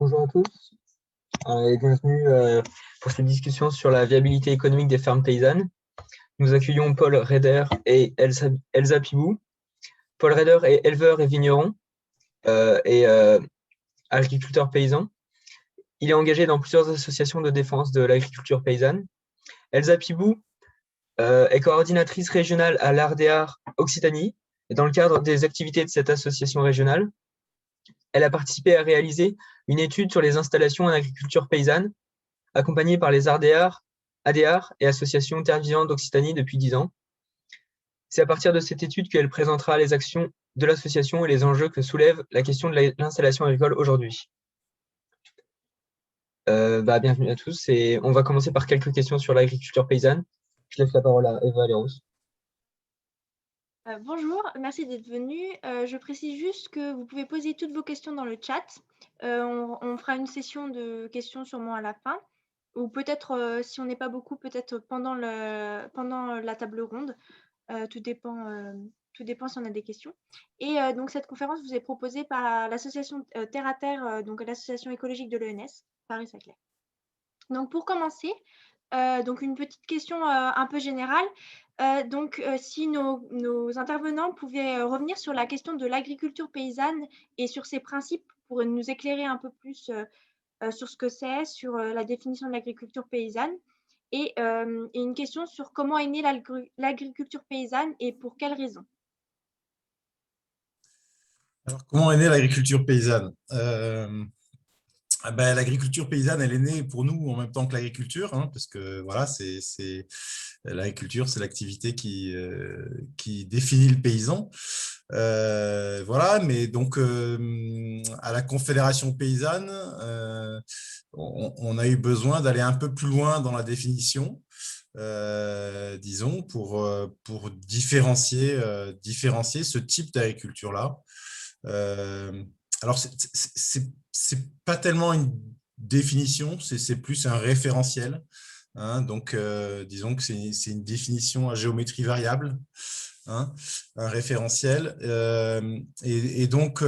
Bonjour à tous et bienvenue pour cette discussion sur la viabilité économique des fermes paysannes. Nous accueillons Paul Reder et Elsa Pibou. Paul Reder est éleveur et vigneron et agriculteur paysan. Il est engagé dans plusieurs associations de défense de l'agriculture paysanne. Elsa Pibou est coordinatrice régionale à l'ARDEAR Occitanie et dans le cadre des activités de cette association régionale, elle a participé à réaliser une étude sur les installations en agriculture paysanne, accompagnée par les ARDEAR et associations Terres Vivantes d'Occitanie depuis 10 ans. C'est à partir de cette étude qu'elle présentera les actions de l'association et les enjeux que soulève la question de l'installation agricole aujourd'hui. Bienvenue à tous et on va commencer par quelques questions sur l'agriculture paysanne. Je laisse la parole à Eva Leros. Bonjour, merci d'être venu. Je précise juste que vous pouvez poser toutes vos questions dans le chat. On fera une session de questions sûrement à la fin, ou peut-être si on n'est pas beaucoup, peut-être pendant la table ronde. Tout dépend si on a des questions. Et donc cette conférence vous est proposée par l'association Terre à Terre, donc l'association écologique de l'ENS, Paris-Saclay. Donc pour commencer, donc une petite question un peu générale. Si nos intervenants pouvaient revenir sur la question de l'agriculture paysanne et sur ses principes pour nous éclairer un peu plus sur ce que c'est, sur la définition de l'agriculture paysanne et une question sur comment est née l'agriculture paysanne et pour quelles raisons. Alors, comment est née l'agriculture paysanne? L'agriculture paysanne, elle est née pour nous en même temps que l'agriculture, parce que voilà, l'agriculture, c'est l'activité qui définit le paysan. Voilà, mais donc à la Confédération paysanne, on a eu besoin d'aller un peu plus loin dans la définition, disons, pour différencier ce type d'agriculture-là. Alors, c'est pas tellement une définition, c'est plus un référentiel. Donc, disons que c'est une définition à géométrie variable, un référentiel. Et donc,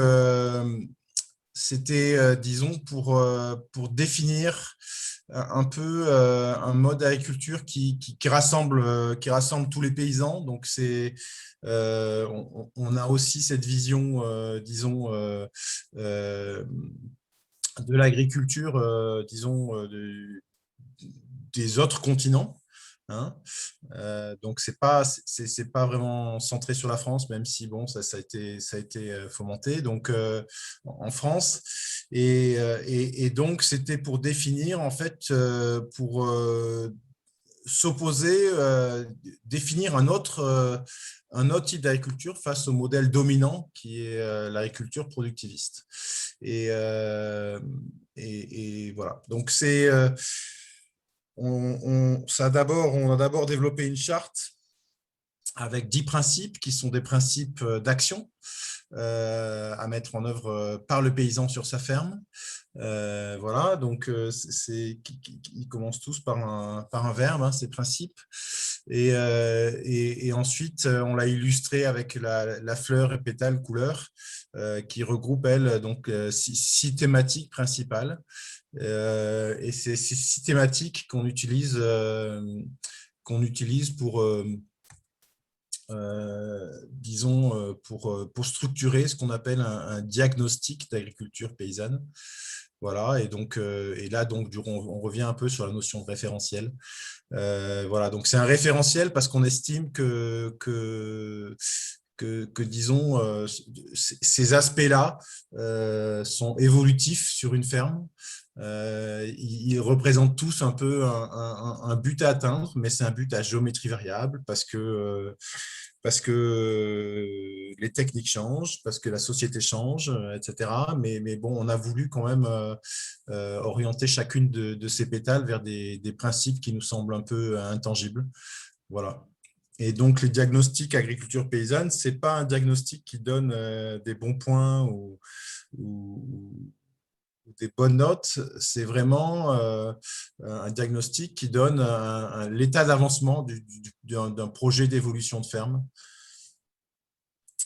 c'était, disons, pour définir un peu un mode d'agriculture qui rassemble tous les paysans. Donc, on a aussi cette vision, disons, de l'agriculture, disons, des autres continents. Donc, c'est pas vraiment centré sur la France, même si bon, ça a été fomenté donc en France. Et donc, c'était pour définir, en fait, pour s'opposer, définir un autre type d'agriculture face au modèle dominant qui est l'agriculture productiviste. Et voilà. Donc, on a d'abord développé une charte avec 10 principes qui sont des principes d'action à mettre en œuvre par le paysan sur sa ferme. Voilà, donc ils commencent tous par un verbe, ces principes. Et ensuite, on l'a illustré avec la fleur et pétale couleur qui regroupe, elle, donc 6 thématiques principales. Et c'est ces 6 thématiques qu'on utilise pour, disons, pour structurer ce qu'on appelle un diagnostic d'agriculture paysanne. Voilà, et donc, et là, donc, on revient un peu sur la notion de référentiel. Voilà, donc c'est un référentiel parce qu'on estime que disons, ces aspects-là sont évolutifs sur une ferme. Ils représentent tous un peu un but à atteindre, mais c'est un but à géométrie variable parce que les techniques changent, parce que la société change, etc. Mais bon, on a voulu quand même orienter chacune de ces pétales vers des principes qui nous semblent un peu intangibles. Voilà. Et donc, les diagnostics agriculture paysanne, ce n'est pas un diagnostic qui donne des bons points ou des bonnes notes, c'est vraiment un diagnostic qui donne l'état d'avancement d'un projet d'évolution de ferme.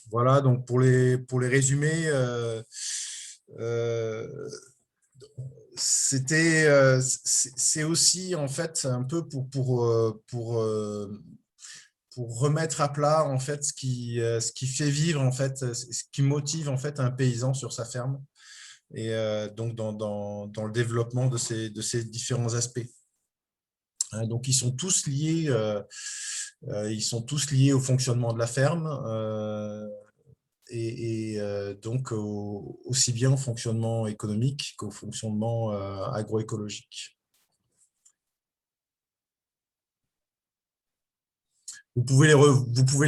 Voilà, donc pour les résumer, c'est aussi en fait un peu pour remettre à plat en fait ce qui fait vivre en fait, ce qui motive en fait un paysan sur sa ferme, et donc dans le développement de ces différents aspects. Donc ils sont tous liés au fonctionnement de la ferme, et donc aussi bien au fonctionnement économique qu'au fonctionnement agroécologique. Vous pouvez les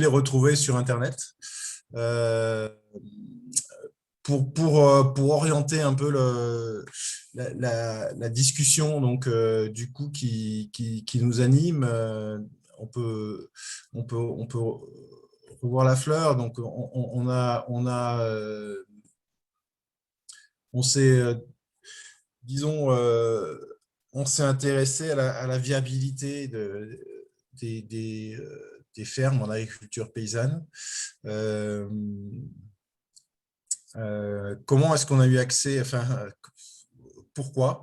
retrouver sur Internet. Pour orienter un peu la discussion, donc, du coup, qui nous anime, on peut revoir la fleur. Donc, on s'est, disons, on s'est intéressé à la viabilité des fermes en agriculture paysanne. Comment est-ce qu'on a eu accès, enfin, pourquoi?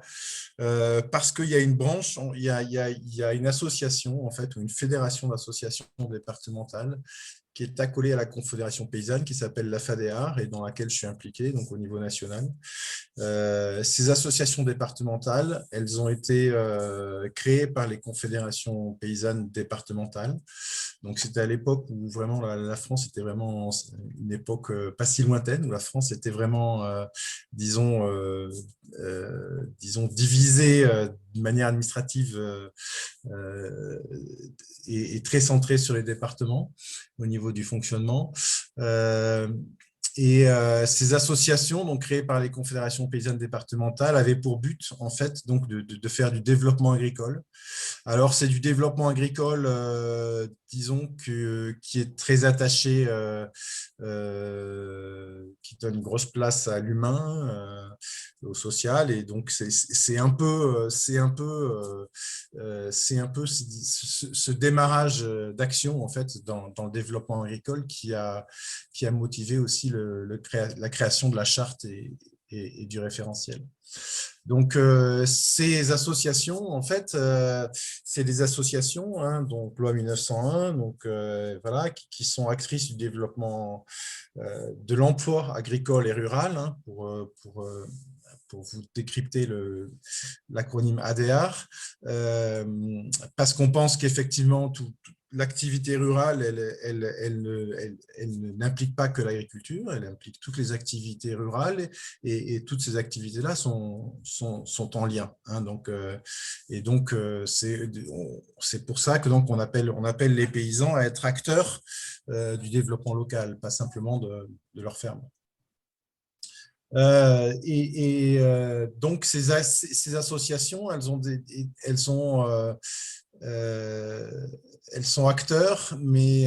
Parce qu'il y a une branche, il y a une association, en fait, ou une fédération d'associations départementales qui est accolée à la Confédération paysanne, qui s'appelle la FADEAR, et dans laquelle je suis impliqué, donc au niveau national. Ces associations départementales, elles ont été créées par les confédérations paysannes départementales. Donc, c'était à l'époque où vraiment la France était vraiment une époque pas si lointaine, où la France était vraiment, disons, divisée de manière administrative et très centrée sur les départements au niveau du fonctionnement. Et ces associations, donc créées par les confédérations paysannes départementales, avaient pour but, en fait, donc de faire du développement agricole. Alors, c'est du développement agricole, disons, qui est très attaché, qui donne une grosse place à l'humain, au social, et donc c'est un peu ce démarrage d'action, en fait, dans le développement agricole qui a motivé aussi la création de la charte et du référentiel. Donc, ces associations, en fait, c'est des associations, hein, donc loi 1901, donc voilà, qui sont actrices du développement de l'emploi agricole et rural, hein, pour vous décrypter l'acronyme ADR, parce qu'on pense qu'effectivement, l'activité rurale, elle n'implique pas que l'agriculture, elle implique toutes les activités rurales, et toutes ces activités-là sont en lien. Hein, donc, c'est pour ça que donc, on appelle les paysans à être acteurs du développement local, pas simplement de leur ferme. Donc, ces associations, elles sont acteurs, mais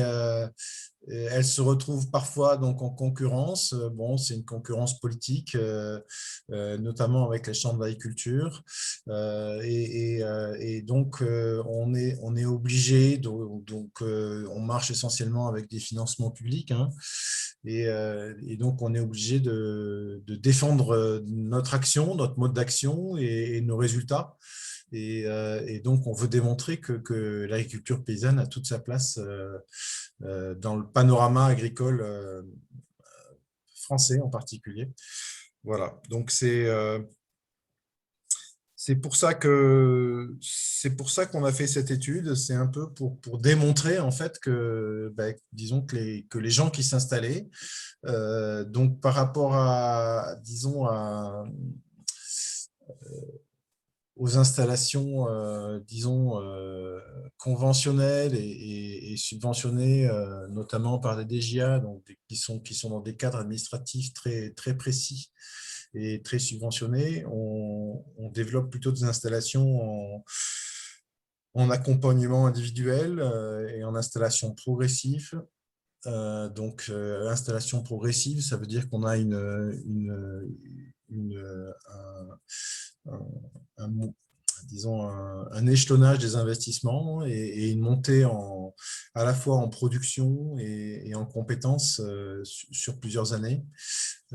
elles se retrouvent parfois donc en concurrence. Bon, c'est une concurrence politique, notamment avec les chambres d'agriculture. Et donc, on est obligé, donc on marche essentiellement avec des financements publics, hein, et donc on est obligé de défendre notre action, notre mode d'action et nos résultats. Et donc, on veut démontrer que l'agriculture paysanne a toute sa place dans le panorama agricole français en particulier. Voilà, donc c'est pour ça qu'on a fait cette étude. C'est un peu pour démontrer en fait que, disons que les gens qui s'installaient, donc par rapport à, disons, aux installations, disons, conventionnelles et subventionnées, notamment par des DGA, donc, qui sont dans des cadres administratifs très, très précis et très subventionnés. On développe plutôt des installations en accompagnement individuel et en installation progressive. Donc, installation progressive, ça veut dire qu'on a disons un échelonnage des investissements et une montée à la fois en production et en compétences sur plusieurs années.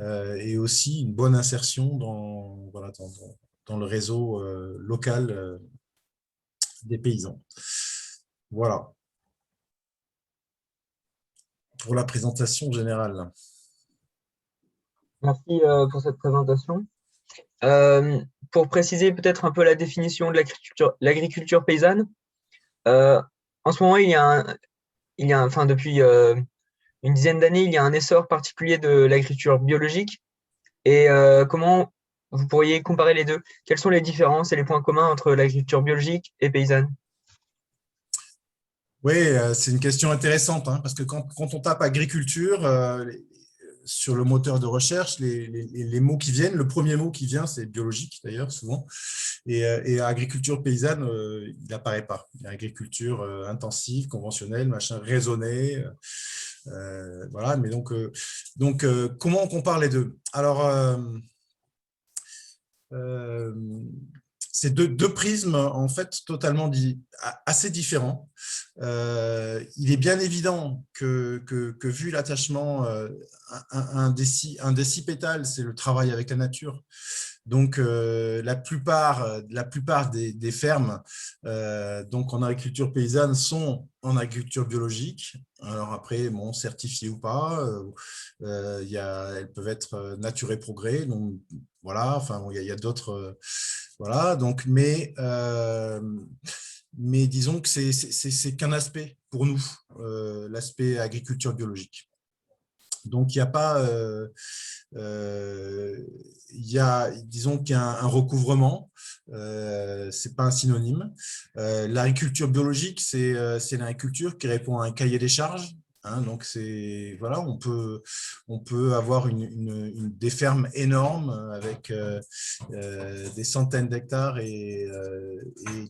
et aussi une bonne insertion dans le réseau local des paysans. Voilà pour la présentation générale. Merci pour cette présentation. Pour préciser peut-être un peu la définition de l'agriculture paysanne, en ce moment, enfin, depuis une dizaine d'années, il y a un essor particulier de l'agriculture biologique. Et comment vous pourriez comparer les deux? Quelles sont les différences et les points communs entre l'agriculture biologique et paysanne? Oui, c'est une question intéressante, hein, parce que quand on tape agriculture sur le moteur de recherche, les mots qui viennent, le premier mot qui vient, c'est biologique d'ailleurs, souvent. Et agriculture paysanne, il n'apparaît pas. Il y a agriculture intensive, conventionnelle, machin, raisonnée. Voilà, mais donc comment on compare les deux? Alors, c'est deux prismes en fait totalement assez différents. Il est bien évident que vu l'attachement, un des six pétales, c'est le travail avec la nature. Donc, la plupart des fermes donc en agriculture paysanne sont en agriculture biologique. Alors après, bon, certifiées ou pas, elles peuvent être Nature et Progrès. Donc, voilà, enfin, il y a d'autres… voilà, donc, mais disons que c'est qu'un aspect pour nous, l'aspect agriculture biologique. Donc, il n'y a pas… disons qu'il y a un recouvrement, c'est pas un synonyme. L'agriculture biologique, c'est l'agriculture qui répond à un cahier des charges. Hein, donc voilà, on peut avoir des fermes énormes avec des centaines d'hectares et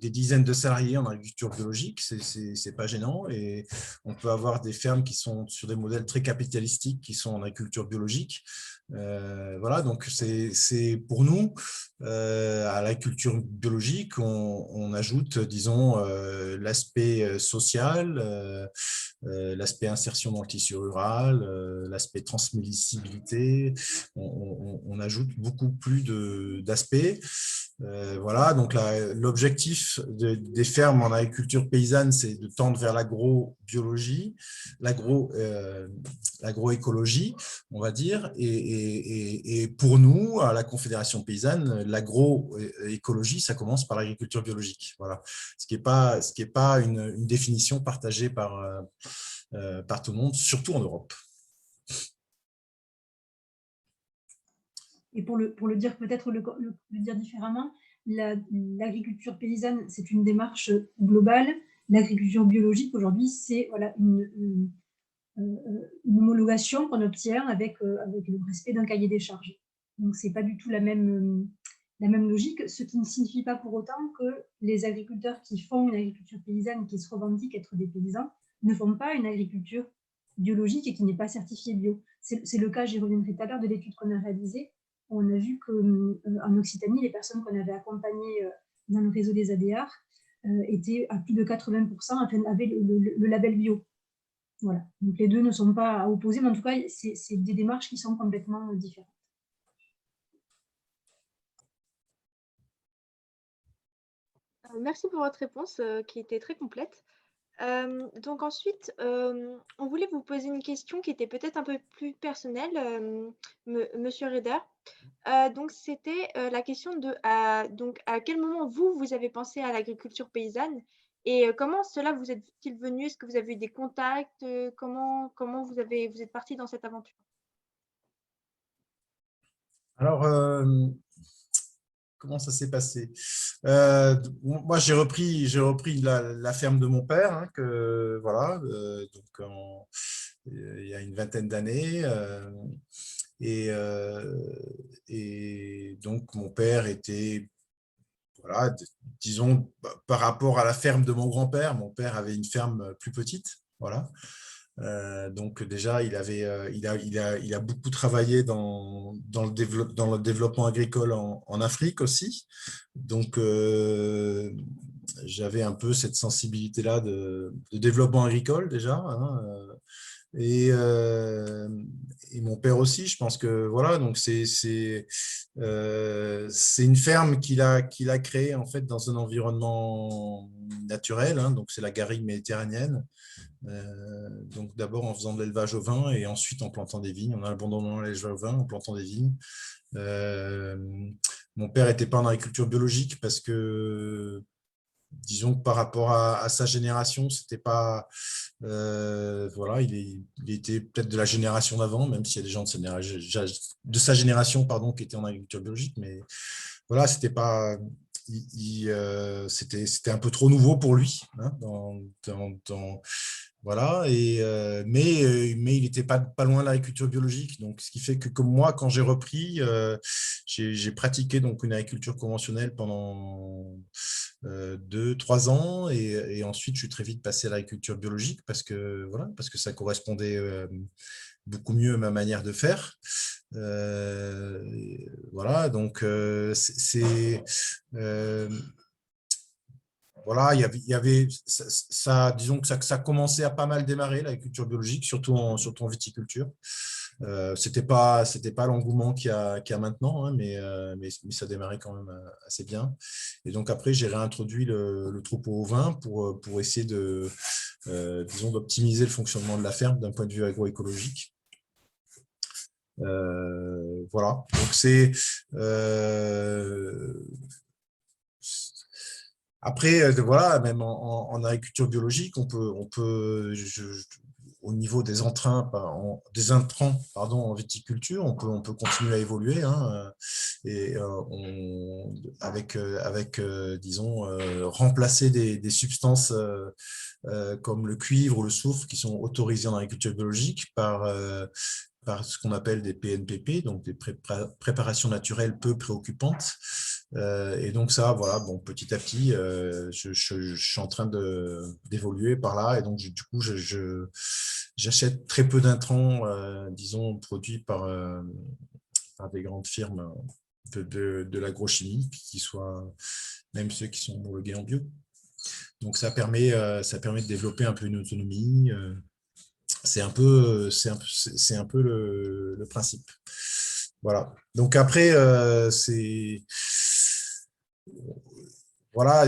des dizaines de salariés en agriculture biologique. C'est pas gênant. Et on peut avoir des fermes qui sont sur des modèles très capitalistiques qui sont en agriculture biologique. Voilà, donc c'est pour nous à la culture biologique, on ajoute, disons, l'aspect social, l'aspect insertion dans le tissu rural, l'aspect transmissibilité. On ajoute beaucoup plus d'aspects. Voilà, donc l'objectif des fermes en agriculture paysanne, c'est de tendre vers l'agrobiologie, l'agroécologie, on va dire. Et pour nous, à la Confédération paysanne, l'agroécologie, ça commence par l'agriculture biologique. Voilà, ce qui est pas une définition partagée par tout le monde, surtout en Europe. Et pour le dire peut-être le dire différemment, l'agriculture paysanne, c'est une démarche globale. L'agriculture biologique, aujourd'hui, c'est voilà, une homologation qu'on obtient avec le respect d'un cahier des charges. Donc, ce n'est pas du tout la même logique, ce qui ne signifie pas pour autant que les agriculteurs qui font une agriculture paysanne, qui se revendiquent être des paysans, ne font pas une agriculture biologique et qui n'est pas certifiée bio. C'est le cas, j'y reviendrai tout à l'heure, de l'étude qu'on a réalisée. On a vu qu'en Occitanie, les personnes qu'on avait accompagnées dans le réseau des ADR étaient à plus de 80%, avaient le label bio. Voilà. Donc les deux ne sont pas à opposer, mais en tout cas, c'est des démarches qui sont complètement différentes. Merci pour votre réponse qui était très complète. Donc ensuite, on voulait vous poser une question qui était peut-être un peu plus personnelle, Monsieur Reder. Donc c'était la question de donc à quel moment vous avez pensé à l'agriculture paysanne et comment cela vous est-il venu? Est-ce que vous avez eu des contacts? Comment vous êtes parti dans cette aventure? Alors, comment ça s'est passé? Moi, j'ai repris la ferme de mon père, hein, voilà, donc il y a une vingtaine d'années. Et donc, mon père était, voilà, disons, par rapport à la ferme de mon grand-père, mon père avait une ferme plus petite, voilà. Donc déjà, il a beaucoup travaillé dans le développement agricole en Afrique aussi. Donc, j'avais un peu cette sensibilité-là de développement agricole déjà, hein, Et mon père aussi, je pense que voilà, donc c'est une ferme qu'il a créée en fait dans un environnement naturel, hein, donc c'est la garrigue méditerranéenne. Donc d'abord en faisant de l'élevage au vin et ensuite en plantant des vignes, en abandonnant l'élevage au vin, en plantant des vignes. Mon père n'était pas en agriculture biologique parce que, disons que par rapport à sa génération, c'était pas, voilà, il était peut-être de la génération d'avant, même s'il y a des gens de sa génération, pardon, qui étaient en agriculture biologique, mais voilà, c'était pas, c'était un peu trop nouveau pour lui, hein, voilà, mais il n'était pas loin de l'agriculture biologique. Donc, ce qui fait que comme moi, quand j'ai repris, j'ai pratiqué donc une agriculture conventionnelle pendant 2-3 ans et ensuite, je suis très vite passé à l'agriculture biologique voilà, parce que ça correspondait beaucoup mieux à ma manière de faire. Voilà, donc voilà, il y avait ça, disons que ça commençait à pas mal démarrer, l'agriculture biologique, surtout en viticulture. C'était pas l'engouement qu'il y a maintenant, hein, mais ça démarrait quand même assez bien. Et donc après, j'ai réintroduit le troupeau au vin pour essayer disons, d'optimiser le fonctionnement de la ferme d'un point de vue agroécologique. Voilà, donc c'est après, voilà, même en agriculture biologique, on peut au niveau des intrants, pardon, en viticulture, on peut continuer à évoluer, hein, et avec disons, remplacer des substances comme le cuivre ou le soufre qui sont autorisées en agriculture biologique par ce qu'on appelle des PNPP, donc des préparations naturelles peu préoccupantes. Et donc ça, voilà, bon, petit à petit, je suis en train d'évoluer par là. Et donc, du coup, j'achète très peu d'intrants, disons, produits par des grandes firmes de l'agrochimie, qui soient même ceux qui sont homologués en bio. Donc, ça permet de développer un peu une autonomie. C'est un peu le principe. Voilà. Donc après, voilà,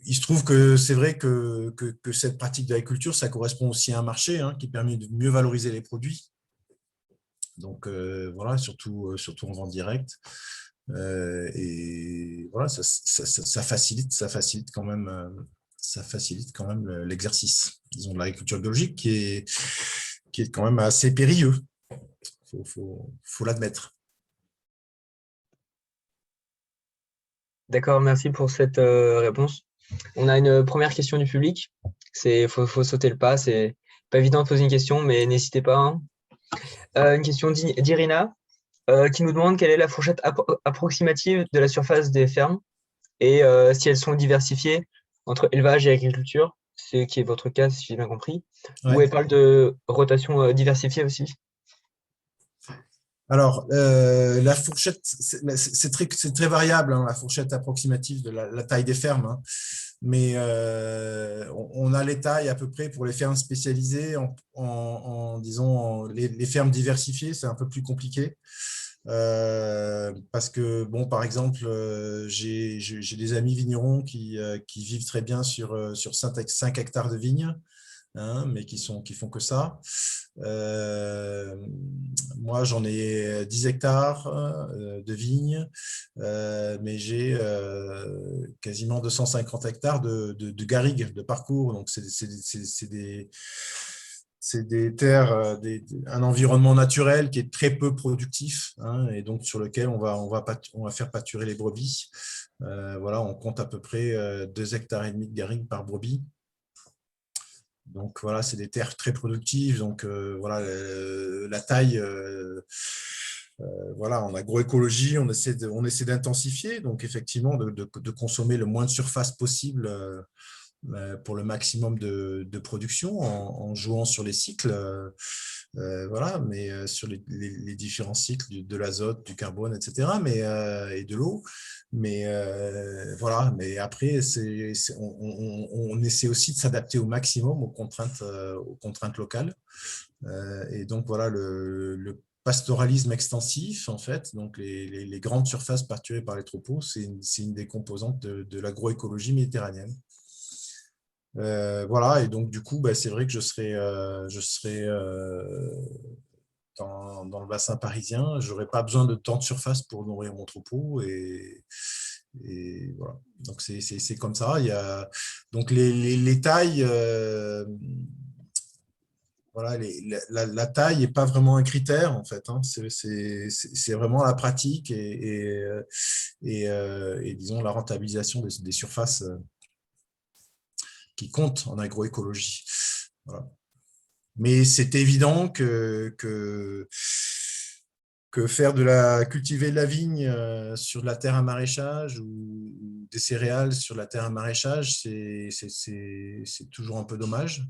il se trouve que c'est vrai que cette pratique d'agriculture, ça correspond aussi à un marché, hein, qui permet de mieux valoriser les produits. Donc voilà, surtout en vente directe. Et voilà, ça facilite quand même. Ça facilite quand même l'exercice, disons, de l'agriculture biologique qui est quand même assez périlleux. Faut l'admettre. D'accord, merci pour cette réponse. On a une première question du public. Faut sauter le pas. C'est pas évident de poser une question, mais n'hésitez pas, hein. Une question d'Irina qui nous demande quelle est la fourchette approximative de la surface des fermes et si elles sont diversifiées entre élevage et agriculture, ce qui est votre cas, si j'ai bien compris. Ouais. Ou elle parle de rotation diversifiée aussi. Alors, la fourchette, c'est très variable, hein, la fourchette approximative de la taille des fermes, hein. Mais on a les tailles à peu près pour les fermes spécialisées. Disons, les fermes diversifiées, c'est un peu plus compliqué. Parce que, bon, par exemple, j'ai des amis vignerons qui vivent très bien sur 5 hectares de vignes, hein, mais qui font que ça. Moi, j'en ai 10 hectares de vignes, mais j'ai quasiment 250 hectares de garrigues, de parcours. Donc, c'est des terres, un environnement naturel qui est très peu productif, hein, et donc sur lequel on va faire pâturer les brebis. Voilà, on compte à peu près 2,5 hectares de garrigues par brebis. Donc voilà, c'est des terres très productives. Donc voilà, la taille, voilà, en agroécologie, on essaie d'intensifier, donc effectivement de consommer le moins de surface possible pour le maximum de production en jouant sur les cycles, voilà, mais sur les différents cycles de l'azote, du carbone, etc., et de l'eau. Mais voilà, mais après, on essaie aussi de s'adapter au maximum aux contraintes locales. Et donc, voilà, le pastoralisme extensif, en fait, donc les grandes surfaces pâturées par les troupeaux, c'est une des composantes de l'agroécologie méditerranéenne. Voilà, et donc du coup, c'est vrai que je serai dans le bassin parisien, je n'aurai pas besoin de tant de surface pour nourrir mon troupeau, et voilà. Donc c'est comme ça. Il y a donc les tailles. Voilà, la taille n'est pas vraiment un critère, en fait. Hein. C'est vraiment la pratique et disons, la rentabilisation des surfaces qui comptent en agroécologie. Voilà. Mais c'est évident que cultiver de la vigne sur de la terre à maraîchage ou des céréales sur de la terre à maraîchage, c'est toujours un peu dommage.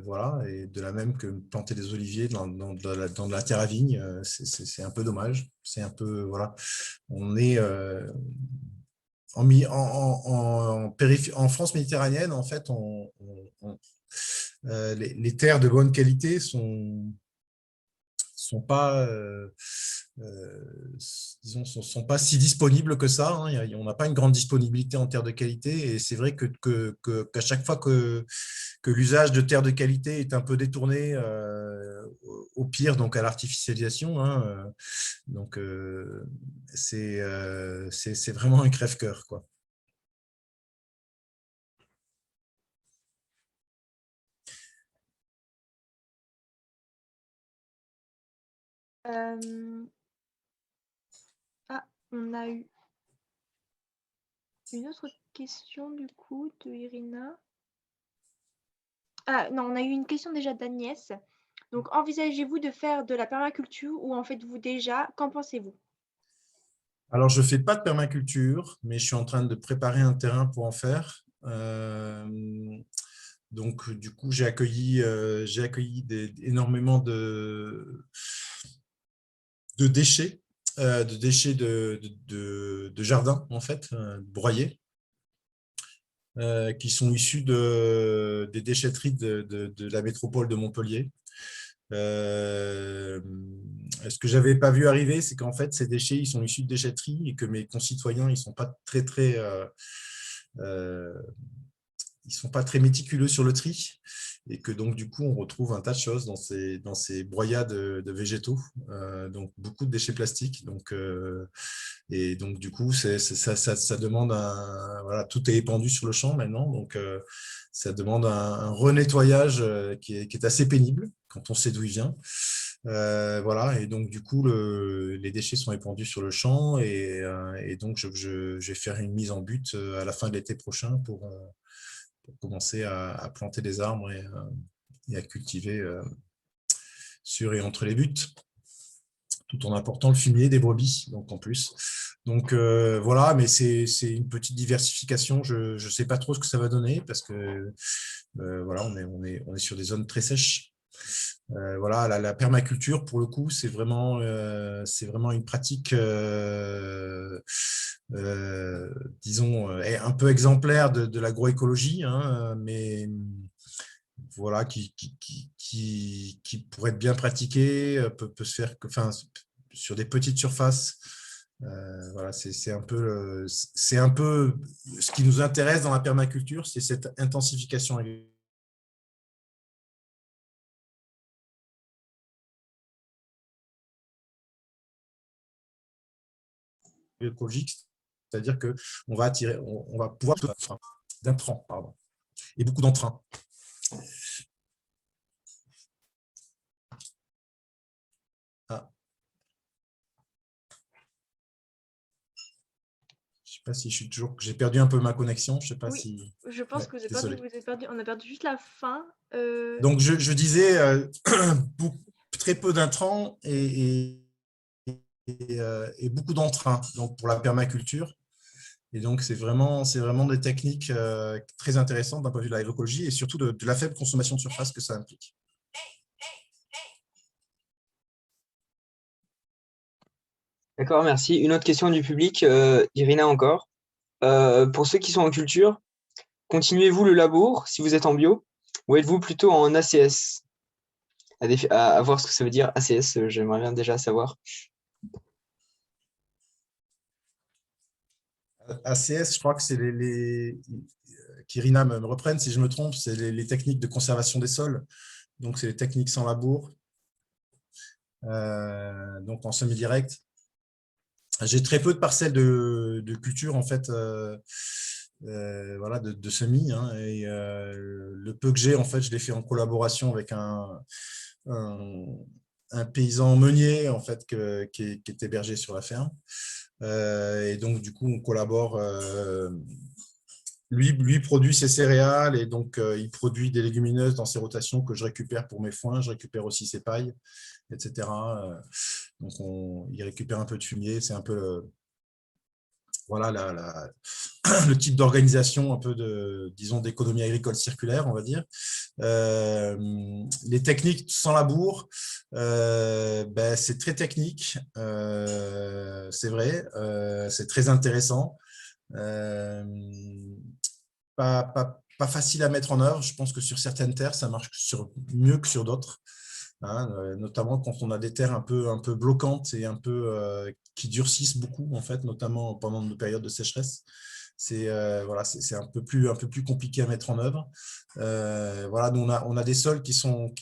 Voilà, et de la même que planter des oliviers dans de la terre à vigne, c'est un peu dommage. C'est un peu, voilà, on est en France méditerranéenne, en fait, les terres de bonne qualité sont pas, disons, sont pas si disponibles que ça. Hein. On n'a pas une grande disponibilité en terres de qualité, et c'est vrai qu'à chaque fois que l'usage de terres de qualité est un peu détourné, au pire, donc à l'artificialisation, hein, donc c'est vraiment un crève-cœur, quoi. On a eu une autre question du coup de Irina. Ah non, on a eu une question déjà d'Agnès. Donc, envisagez-vous de faire de la permaculture ou en faites-vous déjà? Qu'en pensez-vous? Alors, je ne fais pas de permaculture, mais je suis en train de préparer un terrain pour en faire. Donc, du coup, j'ai accueilli énormément de déchets, de jardin, en fait, broyés, qui sont issus des déchetteries de la métropole de Montpellier. Ce que je n'avais pas vu arriver, c'est qu'en fait, ces déchets, ils sont issus de déchetteries et que mes concitoyens, ils ne sont pas très méticuleux sur le tri, et que donc du coup on retrouve un tas de choses dans ces broyades de végétaux, donc beaucoup de déchets plastiques, et donc du coup ça demande voilà, tout est épandu sur le champ maintenant, donc ça demande un renettoyage qui est assez pénible quand on sait d'où il vient. Voilà, et donc du coup les déchets sont épandus sur le champ, et donc je vais faire une mise en butte à la fin de l'été prochain pour commencer à planter des arbres et à cultiver sur et entre les buttes, tout en apportant le fumier des brebis, donc en plus. Donc voilà, mais c'est une petite diversification. Je ne sais pas trop ce que ça va donner, parce que voilà, on est sur des zones très sèches. Voilà, la permaculture, pour le coup, c'est vraiment une pratique, disons, un peu exemplaire de l'agroécologie, hein, mais voilà, qui pourrait être bien pratiquée, peut se faire, enfin, sur des petites surfaces. Voilà, c'est un peu ce qui nous intéresse dans la permaculture, c'est cette intensification écologique, c'est-à-dire qu'on va on va pouvoir d'intrants, pardon, et beaucoup d'entrain. Ah. Je ne sais pas si j'ai perdu un peu ma connexion. Je sais pas si. Je pense que vous avez perdu. On a perdu juste la fin. Donc je disais très peu d'intrants et beaucoup d'entrain, donc pour la permaculture. Et donc c'est vraiment des techniques très intéressantes d'un point de vue de l'agroécologie, et surtout de la faible consommation de surface que ça implique. D'accord, merci. Une autre question du public, Irina encore. Pour ceux qui sont en culture, continuez-vous le labour si vous êtes en bio, ou êtes-vous plutôt en ACS? à voir ce que ça veut dire ACS. J'aimerais bien déjà savoir. ACS, je crois que c'est Kirina me reprenne si je me trompe, c'est les techniques de conservation des sols. Donc, c'est les techniques sans labour, donc en semi-direct. J'ai très peu de parcelles de culture, en fait, voilà, de semis. Hein, et le peu que j'ai, en fait, je l'ai fait en collaboration avec un paysan meunier, en fait, qui est hébergé sur la ferme. Et donc, du coup, on collabore. Lui produit ses céréales et donc il produit des légumineuses dans ses rotations que je récupère pour mes foins. Je récupère aussi ses pailles, etc. Donc, il récupère un peu de fumier. C'est un peu voilà, le type d'organisation un peu disons, d'économie agricole circulaire, on va dire. Les techniques sans labour, ben, c'est très technique, c'est vrai, c'est très intéressant. Pas facile à mettre en œuvre. Je pense que sur certaines terres, ça marche mieux que sur d'autres. Hein, notamment quand on a des terres un peu bloquantes et un peu qui durcissent beaucoup, en fait, notamment pendant nos périodes de sécheresse. C'est voilà, c'est un peu plus compliqué à mettre en œuvre. Voilà, nous, on a des sols qui sont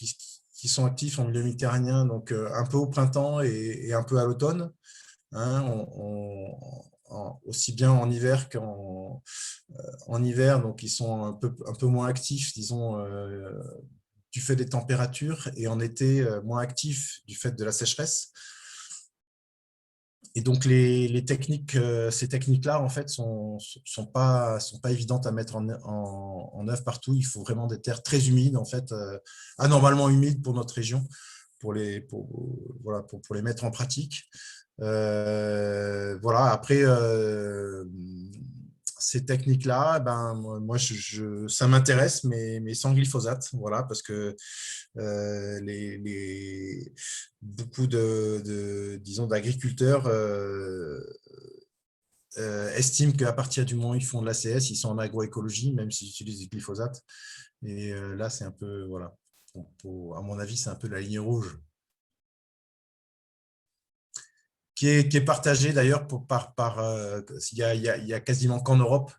actifs en milieu méditerranéen, donc un peu au printemps et un peu à l'automne. Hein, aussi bien en hiver qu'en hiver, donc ils sont un peu moins actifs, disons, du fait des températures, et en été, moins actifs du fait de la sécheresse. Et donc, les techniques, ces techniques-là, en fait, sont pas évidentes à mettre en œuvre partout. Il faut vraiment des terres très humides, en fait, anormalement humides pour notre région, pour les mettre en pratique. Voilà, après, ces techniques-là, ben, moi, ça m'intéresse, mais sans glyphosate, voilà, parce que beaucoup disons, d'agriculteurs estiment qu'à partir du moment où ils font de l'ACS, ils sont en agroécologie, même s'ils utilisent du glyphosate. Et là, c'est un peu, voilà, à mon avis, c'est un peu la ligne rouge. Qui est partagé d'ailleurs il y a quasiment qu'en Europe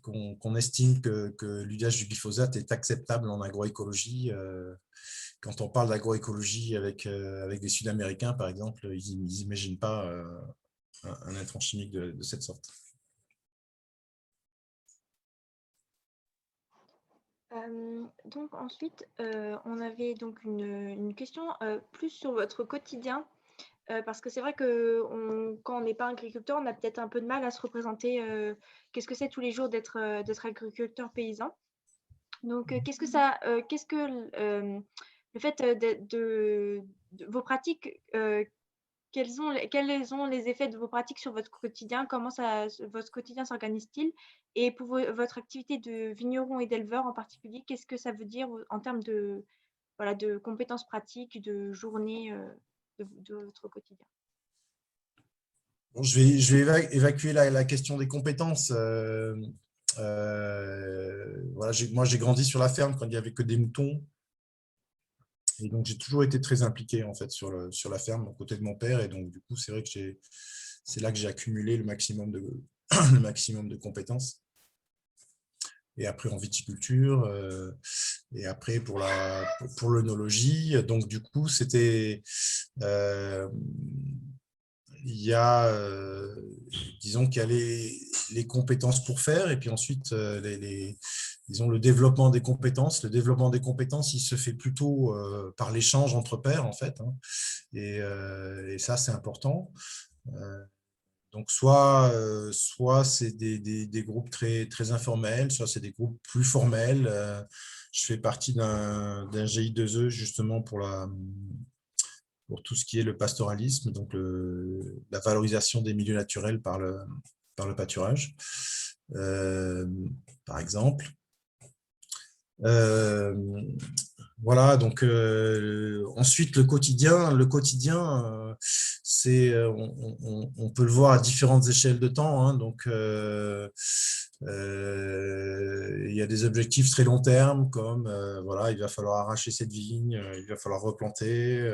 qu'on estime que l'usage du glyphosate est acceptable en agroécologie. Quand on parle d'agroécologie avec des Sud-Américains, par exemple, ils n'imaginent pas un intrant chimique de cette sorte. Donc ensuite, on avait donc une question plus sur votre quotidien. Parce que c'est vrai que quand on n'est pas agriculteur, on a peut-être un peu de mal à se représenter qu'est-ce que c'est tous les jours d'être agriculteur paysan. Donc, qu'est-ce que le fait de vos pratiques, quels sont les effets de vos pratiques sur votre quotidien? Comment votre quotidien s'organise-t-il? Et pour votre activité de vigneron et d'éleveur en particulier, qu'est-ce que ça veut dire en termes de compétences pratiques, de journée de votre quotidien? Bon, je vais évacuer la question des compétences. Voilà, moi, j'ai grandi sur la ferme quand il n'y avait que des moutons. Et donc, j'ai toujours été très impliqué, en fait, sur la ferme, aux côtés de mon père. Et donc, du coup, c'est vrai que c'est là que j'ai accumulé le maximum de compétences. Et après, en viticulture, et après, pour l'œnologie. Donc, du coup, c'était... il y a, disons qu'il y a les compétences pour faire, et puis ensuite, disons, le développement des compétences. Le développement des compétences, il se fait plutôt par l'échange entre pairs, en fait. Hein, et ça, c'est important. Donc, soit c'est des groupes très, très informels, soit c'est des groupes plus formels. Je fais partie d'un GI2E, justement, pour tout ce qui est le pastoralisme, donc la valorisation des milieux naturels par le pâturage, par exemple. Voilà, donc ensuite le quotidien, c'est on peut le voir à différentes échelles de temps, hein, donc Il y a des objectifs très long terme, comme voilà, il va falloir arracher cette vigne, il va falloir replanter.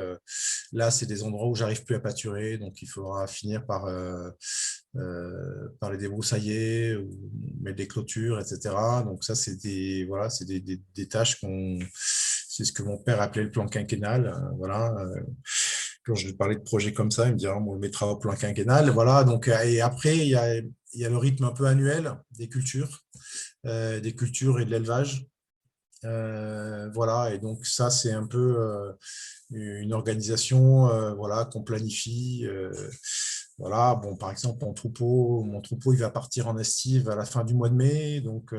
Là, c'est des endroits où j'arrive plus à pâturer, donc il faudra finir par les débroussailler ou mettre des clôtures, etc. Donc ça, c'est voilà, c'est des tâches c'est ce que mon père appelait le plan quinquennal. Voilà. Quand je lui parlais de projets comme ça, il me disait, on le mettra au plan quinquennal. Voilà. Donc, et après, il y a le rythme un peu annuel des cultures et de l'élevage. Voilà. Et donc, ça, c'est un peu une organisation voilà, qu'on planifie. Voilà, bon, par exemple, mon troupeau, il va partir en estive à la fin du mois de mai. Donc,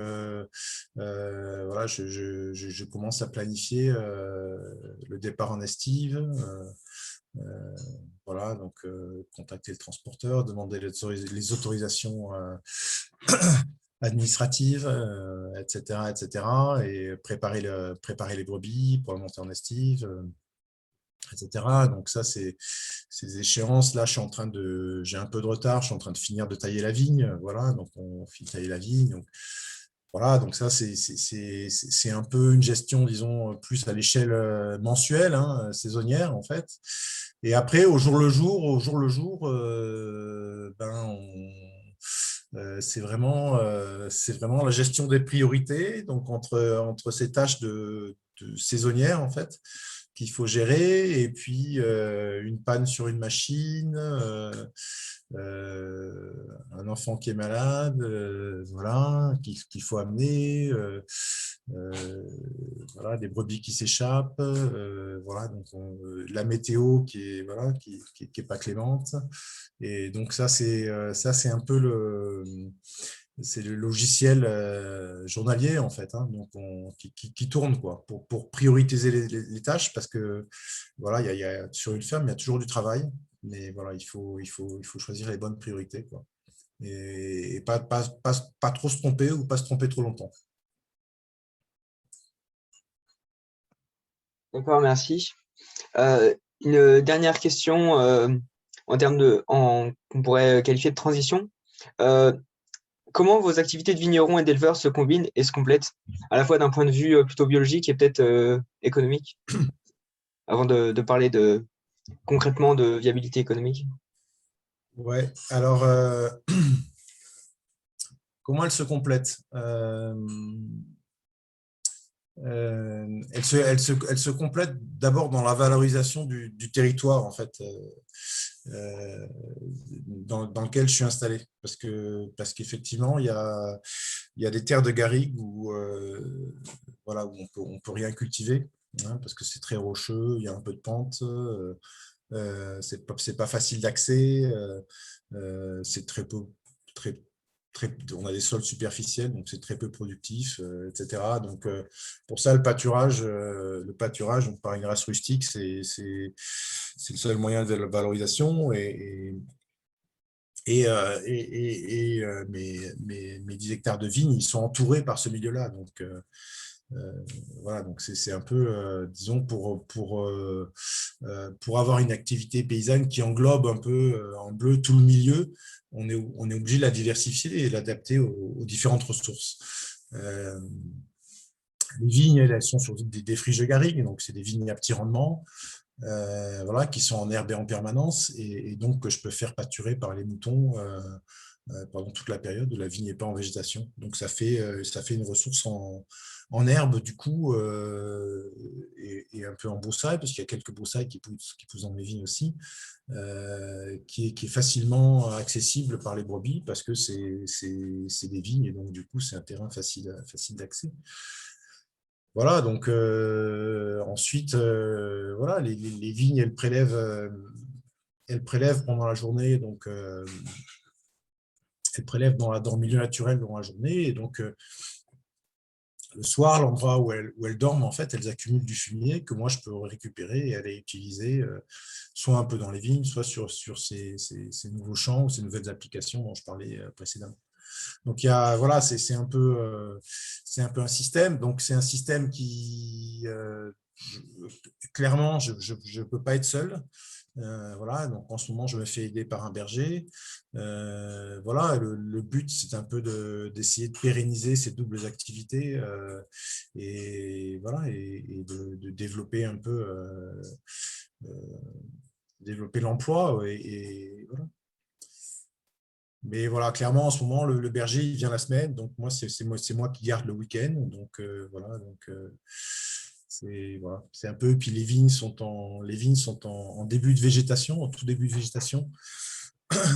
voilà, je commence à planifier le départ en estive. Voilà, donc contacter le transporteur, demander les autorisations administratives, etc., etc., et préparer les brebis pour la montée en estive. Etc. Donc ça, c'est ces échéances. Là, j'ai un peu de retard. Je suis en train de finir de tailler la vigne. Voilà, donc on finit de tailler la vigne. Donc, voilà, donc ça, c'est un peu une gestion, disons, plus à l'échelle mensuelle, hein, saisonnière, en fait. Et après, au jour le jour, c'est vraiment la gestion des priorités. Donc, entre ces tâches de saisonnières, en fait, qu'il faut gérer, et puis une panne sur une machine, un enfant qui est malade, voilà, qu'il faut amener, voilà, des brebis qui s'échappent, voilà, donc la météo qui est voilà, qui est pas clémente. Et donc ça c'est un peu c'est le logiciel journalier, en fait, hein, donc qui tourne, quoi, pour prioriser les tâches, parce que voilà, sur une ferme, il y a toujours du travail, mais voilà, il faut choisir les bonnes priorités, quoi. Et pas trop se tromper, ou pas se tromper trop longtemps. D'accord, merci. Une dernière question en termes qu'on pourrait qualifier de transition. Comment vos activités de vigneron et d'éleveur se combinent et se complètent, à la fois d'un point de vue plutôt biologique et peut-être économique, avant de parler concrètement de viabilité économique? Ouais, alors, comment elles se complètent? Elle se complète d'abord dans la valorisation du territoire, en fait, dans lequel je suis installé. Parce qu'effectivement, il y a des terres de garrigue voilà, où on peut rien cultiver, hein, parce que c'est très rocheux, il y a un peu de pente, c'est pas facile d'accès, c'est on a des sols superficiels, donc c'est très peu productif, etc. Donc, pour ça, le pâturage, donc par une race rustique, c'est le seul moyen de la valorisation. Mes 10 hectares de vignes, ils sont entourés par ce milieu-là. Donc, voilà, donc c'est un peu, disons, pour avoir une activité paysanne qui englobe un peu en bleu tout le milieu, on est obligé de la diversifier et l'adapter aux différentes ressources. Les vignes, elles sont sur des friches de garrigue, donc c'est des vignes à petit rendement, voilà, qui sont en herbe et en permanence, et donc que je peux faire pâturer par les moutons pendant toute la période où la vigne n'est pas en végétation. Donc ça fait une ressource en herbe, du coup, et un peu en broussailles, parce qu'il y a quelques broussailles qui poussent dans mes vignes aussi, qui est facilement accessible par les brebis, parce que c'est des vignes, et donc du coup c'est un terrain facile d'accès. Voilà, donc ensuite, voilà, les vignes, elles prélèvent pendant la journée, donc elles prélèvent dans le milieu naturel dans la journée, et donc le soir, l'endroit où elles dorment, en fait, elles accumulent du fumier que moi je peux récupérer et aller utiliser, soit un peu dans les vignes, soit sur ces nouveaux champs ou ces nouvelles applications dont je parlais précédemment. Donc voilà, c'est un peu un système. Donc c'est un système qui clairement, je ne peux pas être seul. Voilà, donc en ce moment, je me fais aider par un berger. Voilà, le but, c'est un peu d'essayer de pérenniser ces doubles activités et voilà, et de développer un peu développer l'emploi et voilà. Mais voilà, clairement, en ce moment, le berger, il vient la semaine, donc moi, c'est moi qui garde le week-end. Donc voilà, donc voilà, c'est un peu. Puis les vignes sont en début de végétation, en tout début de végétation.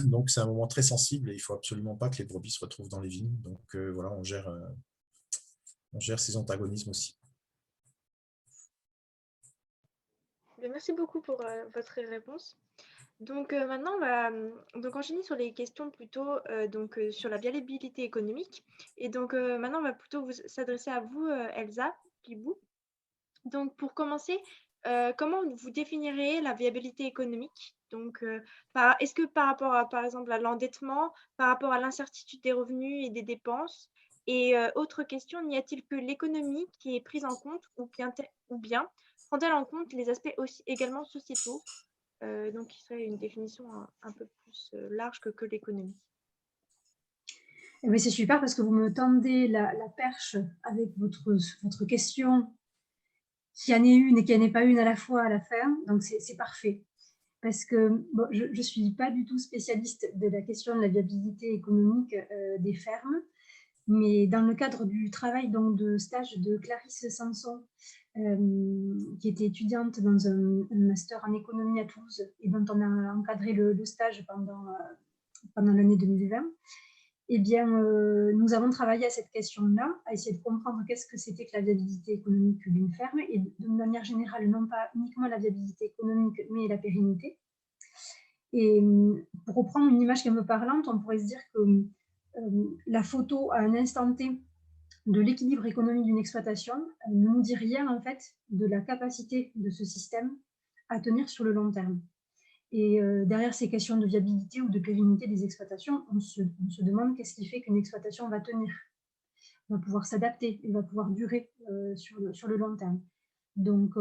Donc c'est un moment très sensible et il faut absolument pas que les brebis se retrouvent dans les vignes. Donc voilà, on gère ces antagonismes aussi. Merci beaucoup pour votre réponse. Donc maintenant, on va donc enchaîner sur les questions plutôt sur la viabilité économique. Et donc maintenant, on va plutôt s'adresser à vous, Elsa Pibou. Donc pour commencer, comment vous définiriez la viabilité économique? Donc est-ce que par rapport à, par exemple, à l'endettement, par rapport à l'incertitude des revenus et des dépenses? Et autre question, n'y a-t-il que l'économie qui est prise en compte ou bien prend-elle en compte les aspects aussi également sociétaux? Donc, qui serait une définition un peu plus large que l'économie. Eh bien, c'est super parce que vous me tendez la perche avec votre question, qui en est une et qui n'en est pas une à la fois à la fin. Donc, c'est parfait. Parce que bon, je ne suis pas du tout spécialiste de la question de la viabilité économique des fermes, mais dans le cadre du travail donc, de stage de Clarisse Sanson, qui était étudiante dans un master en économie à Toulouse et dont on a encadré le stage pendant l'année 2020, eh bien, nous avons travaillé à cette question-là, à essayer de comprendre qu'est-ce que c'était que la viabilité économique d'une ferme et de manière générale, non pas uniquement la viabilité économique, mais la pérennité. Et pour reprendre une image qui est un peu parlante, on pourrait se dire que la photo à un instant T de l'équilibre économique d'une exploitation ne nous dit rien en fait de la capacité de ce système à tenir sur le long terme. Et derrière ces questions de viabilité ou de pérennité des exploitations, on se demande qu'est-ce qui fait qu'une exploitation va tenir, va pouvoir s'adapter, et va pouvoir durer sur le long terme. Donc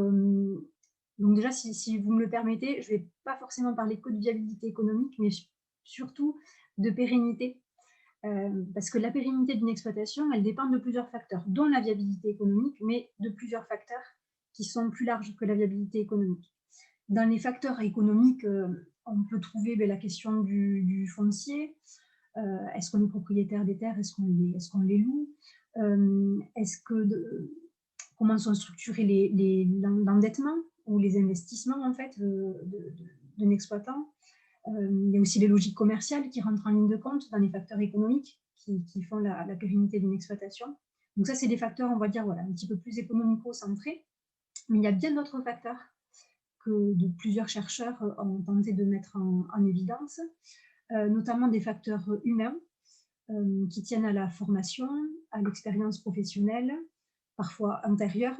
déjà, si vous me le permettez, je ne vais pas forcément parler que de viabilité économique, mais surtout de pérennité. Parce que la pérennité d'une exploitation, elle dépend de plusieurs facteurs, dont la viabilité économique, mais de plusieurs facteurs qui sont plus larges que la viabilité économique. Dans les facteurs économiques, on peut trouver la question du foncier. Est-ce qu'on est propriétaire des terres? Est-ce qu'on les loue? Comment sont structurés l'endettement ou les investissements en fait, d'un exploitant? Il y a aussi les logiques commerciales qui rentrent en ligne de compte dans les facteurs économiques qui font la pérennité d'une exploitation. Donc ça, c'est des facteurs, on va dire, voilà, un petit peu plus économico-centrés. Mais il y a bien d'autres facteurs que plusieurs chercheurs ont tenté de mettre en évidence, notamment des facteurs humains qui tiennent à la formation, à l'expérience professionnelle, parfois antérieure,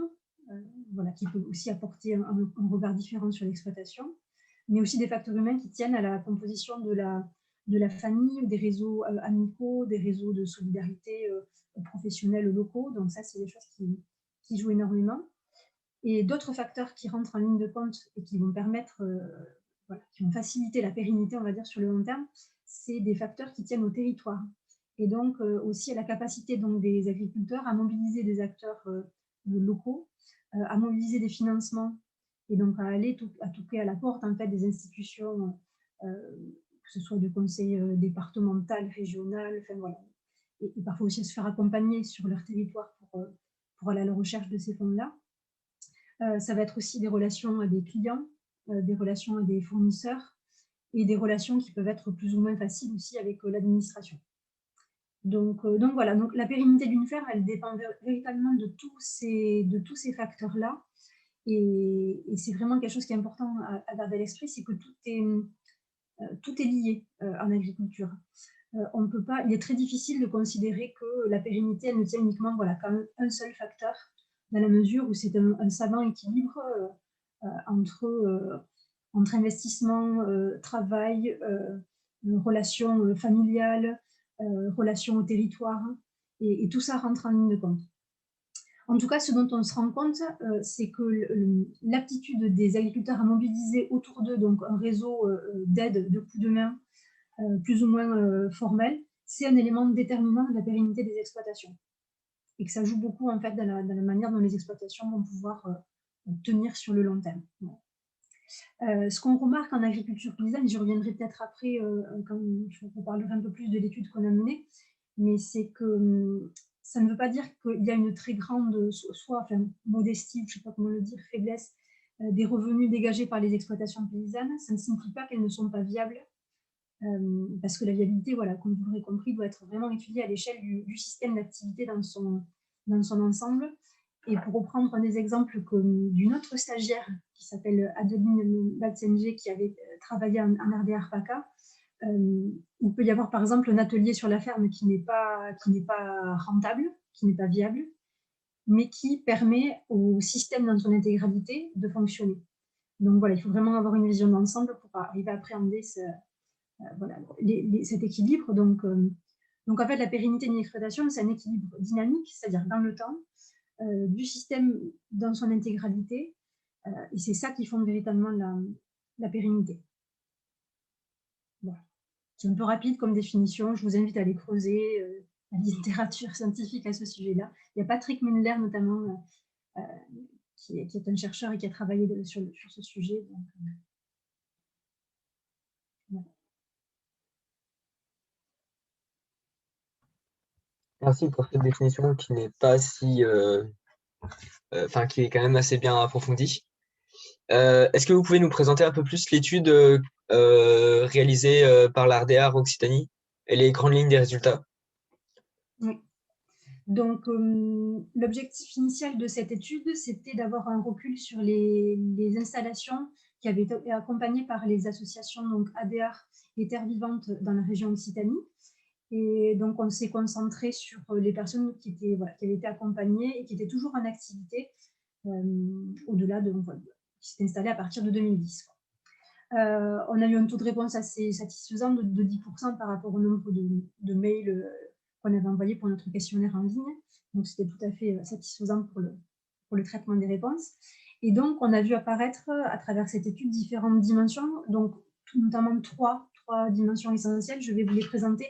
voilà, qui peuvent aussi apporter un regard différent sur l'exploitation, mais aussi des facteurs humains qui tiennent à la composition de la famille, des réseaux amicaux, des réseaux de solidarité professionnels locaux. Donc ça, c'est des choses qui jouent énormément. Et d'autres facteurs qui rentrent en ligne de compte et qui vont permettre, qui vont faciliter la pérennité, on va dire, sur le long terme, c'est des facteurs qui tiennent au territoire. Et donc aussi à la capacité donc, des agriculteurs à mobiliser des acteurs locaux, à mobiliser des financements et donc à aller à toquer à la porte en fait, des institutions, que ce soit du conseil départemental, régional, enfin voilà. Et parfois aussi à se faire accompagner sur leur territoire pour aller à la recherche de ces fonds-là. Ça va être aussi des relations à des clients, des relations à des fournisseurs et des relations qui peuvent être plus ou moins faciles aussi avec l'administration. Donc voilà, donc la pérennité d'une ferme, elle dépend véritablement de tous ces facteurs-là. Et c'est vraiment quelque chose qui est important à garder à l'esprit, c'est que tout est lié en agriculture. On peut pas, il est très difficile de considérer que la pérennité, elle ne tient uniquement qu'à un seul facteur, dans la mesure où c'est un savant équilibre entre investissement, travail, relations familiales, relations au territoire, et tout ça rentre en ligne de compte. En tout cas, ce dont on se rend compte, c'est que l'aptitude des agriculteurs à mobiliser autour d'eux donc un réseau d'aide, de coups de main, plus ou moins formel, c'est un élément déterminant de la pérennité des exploitations. Et que ça joue beaucoup en fait dans la manière dont les exploitations vont pouvoir tenir sur le long terme. Ce qu'on remarque en agriculture paysanne, j'y reviendrai peut-être après quand je vous parlerai un peu plus de l'étude qu'on a menée, mais c'est que ça ne veut pas dire qu'il y a une très grande modestie, je ne sais pas comment le dire, faiblesse des revenus dégagés par les exploitations paysannes. Ça ne signifie pas qu'elles ne sont pas viables, parce que la viabilité, voilà, comme vous l'aurez compris, doit être vraiment étudiée à l'échelle du système d'activité dans son ensemble. Et pour reprendre un des exemples d'une autre stagiaire qui s'appelle Adeline Batsenger, qui avait travaillé en RDR PACA, il peut y avoir par exemple un atelier sur la ferme qui n'est pas rentable, qui n'est pas viable, mais qui permet au système dans son intégralité de fonctionner. Donc voilà, il faut vraiment avoir une vision d'ensemble pour arriver à appréhender cet équilibre. Donc en fait, la pérennité d'une exploitation, c'est un équilibre dynamique, c'est-à-dire dans le temps, du système dans son intégralité, et c'est ça qui fonde véritablement la pérennité. Voilà. C'est un peu rapide comme définition, je vous invite à aller creuser la littérature scientifique à ce sujet-là. Il y a Patrick Müller notamment, qui est un chercheur et qui a travaillé sur ce sujet. Donc, voilà. Merci pour cette définition qui n'est pas si, qui est quand même assez bien approfondie. Est-ce que vous pouvez nous présenter un peu plus l'étude réalisée par l'ARDR Occitanie et les grandes lignes des résultats? Oui. Donc, l'objectif initial de cette étude, c'était d'avoir un recul sur les installations qui avaient été accompagnées par les associations donc ADR et Terre Vivante dans la région Occitanie. Et donc, on s'est concentré sur les personnes qui avaient été accompagnées et qui étaient toujours en activité au-delà qui s'étaient installées à partir de 2010. On a eu un taux de réponse assez satisfaisant de 10% par rapport au nombre de mails qu'on avait envoyés pour notre questionnaire en ligne. Donc, c'était tout à fait satisfaisant pour le traitement des réponses. Et donc, on a vu apparaître à travers cette étude différentes dimensions, donc notamment trois dimensions essentielles. Je vais vous les présenter,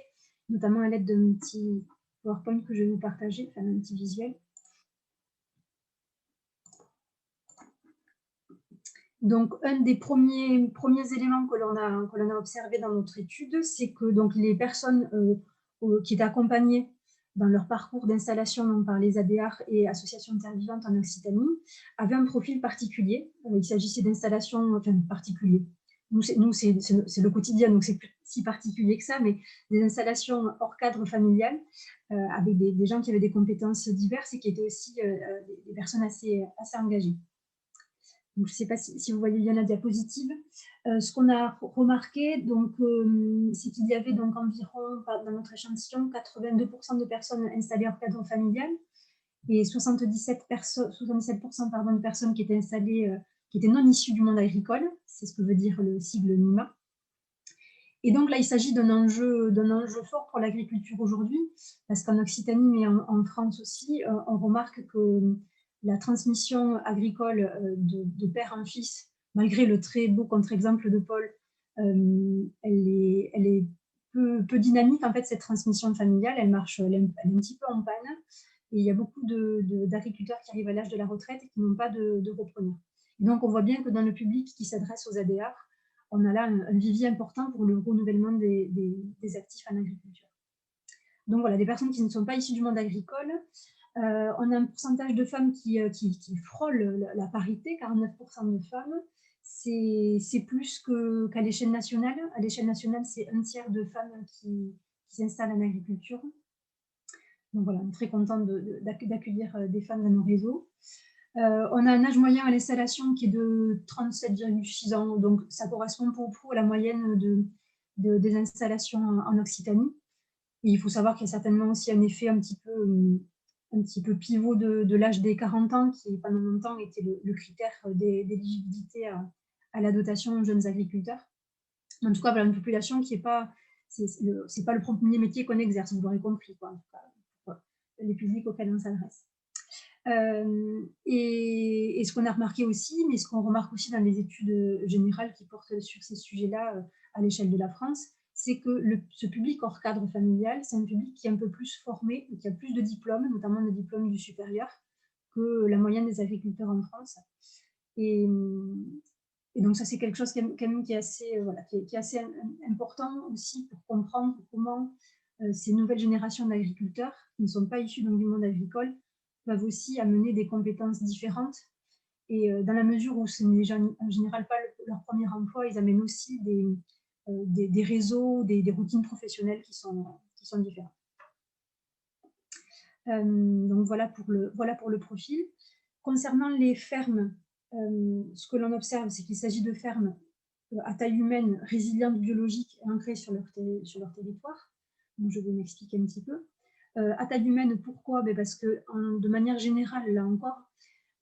notamment à l'aide d'un petit PowerPoint que je vais vous partager, enfin un petit visuel. Donc, un des premiers éléments que l'on a observé dans notre étude, c'est que donc, les personnes qui étaient accompagnées dans leur parcours d'installation par les ADR et associations de terre vivante en Occitanie avaient un profil particulier. Il s'agissait d'installations particulières. Nous, c'est le quotidien, donc c'est plus si particulier que ça, mais des installations hors cadre familial, avec des gens qui avaient des compétences diverses et qui étaient aussi des personnes assez engagées. Donc, je ne sais pas si vous voyez bien la diapositive. Ce qu'on a remarqué, c'est qu'il y avait donc environ, dans notre échantillon, 82% de personnes installées hors cadre familial et 77% de personnes qui étaient installées, qui étaient non issues du monde agricole. C'est ce que veut dire le sigle NIMA. Et donc là, il s'agit d'un enjeu fort pour l'agriculture aujourd'hui, parce qu'en Occitanie, mais en France aussi, on remarque que la transmission agricole de père en fils, malgré le très beau contre-exemple de Paul, elle est peu dynamique, en fait, cette transmission familiale. Elle est un petit peu en panne. Et il y a beaucoup d'agriculteurs qui arrivent à l'âge de la retraite et qui n'ont pas de repreneurs. Et donc, on voit bien que dans le public qui s'adresse aux ADR, on a là un vivier important pour le renouvellement des actifs en agriculture. Donc voilà, des personnes qui ne sont pas issues du monde agricole. On a un pourcentage de femmes qui frôle la parité, 49% de femmes. C'est plus qu'à l'échelle nationale. À l'échelle nationale, c'est 1/3 de femmes qui s'installent en agriculture. Donc voilà, on est très content d'accueillir des femmes dans nos réseaux. On a un âge moyen à l'installation qui est de 37,6 ans, donc ça correspond pour la moyenne des installations en Occitanie. Et il faut savoir qu'il y a certainement aussi un effet un petit peu pivot de l'âge des 40 ans, qui pendant longtemps était le critère d'éligibilité à la dotation jeunes agriculteurs. En tout cas, voilà, une population qui n'est pas, c'est pas le premier métier qu'on exerce, vous l'aurez compris, quoi, en tout cas, pour les publics auxquels on s'adresse. Et ce qu'on a remarqué aussi, mais ce qu'on remarque aussi dans les études générales qui portent sur ces sujets-là à l'échelle de la France, c'est que ce public hors cadre familial, c'est un public qui est un peu plus formé, qui a plus de diplômes, notamment des diplômes du supérieur, que la moyenne des agriculteurs en France. Et donc ça, c'est quelque chose quand même qui est assez, qui est assez important aussi pour comprendre comment ces nouvelles générations d'agriculteurs, qui ne sont pas issus donc, du monde agricole, peuvent aussi amener des compétences différentes. Et dans la mesure où ce n'est en général pas leur premier emploi, ils amènent aussi des réseaux, des routines professionnelles qui sont différentes. Donc voilà pour le profil. Concernant les fermes, ce que l'on observe, c'est qu'il s'agit de fermes à taille humaine, résilientes, biologiques et ancrées sur leur territoire. Donc, je vais m'expliquer un petit peu. À taille humaine, pourquoi? Parce que de manière générale, là encore,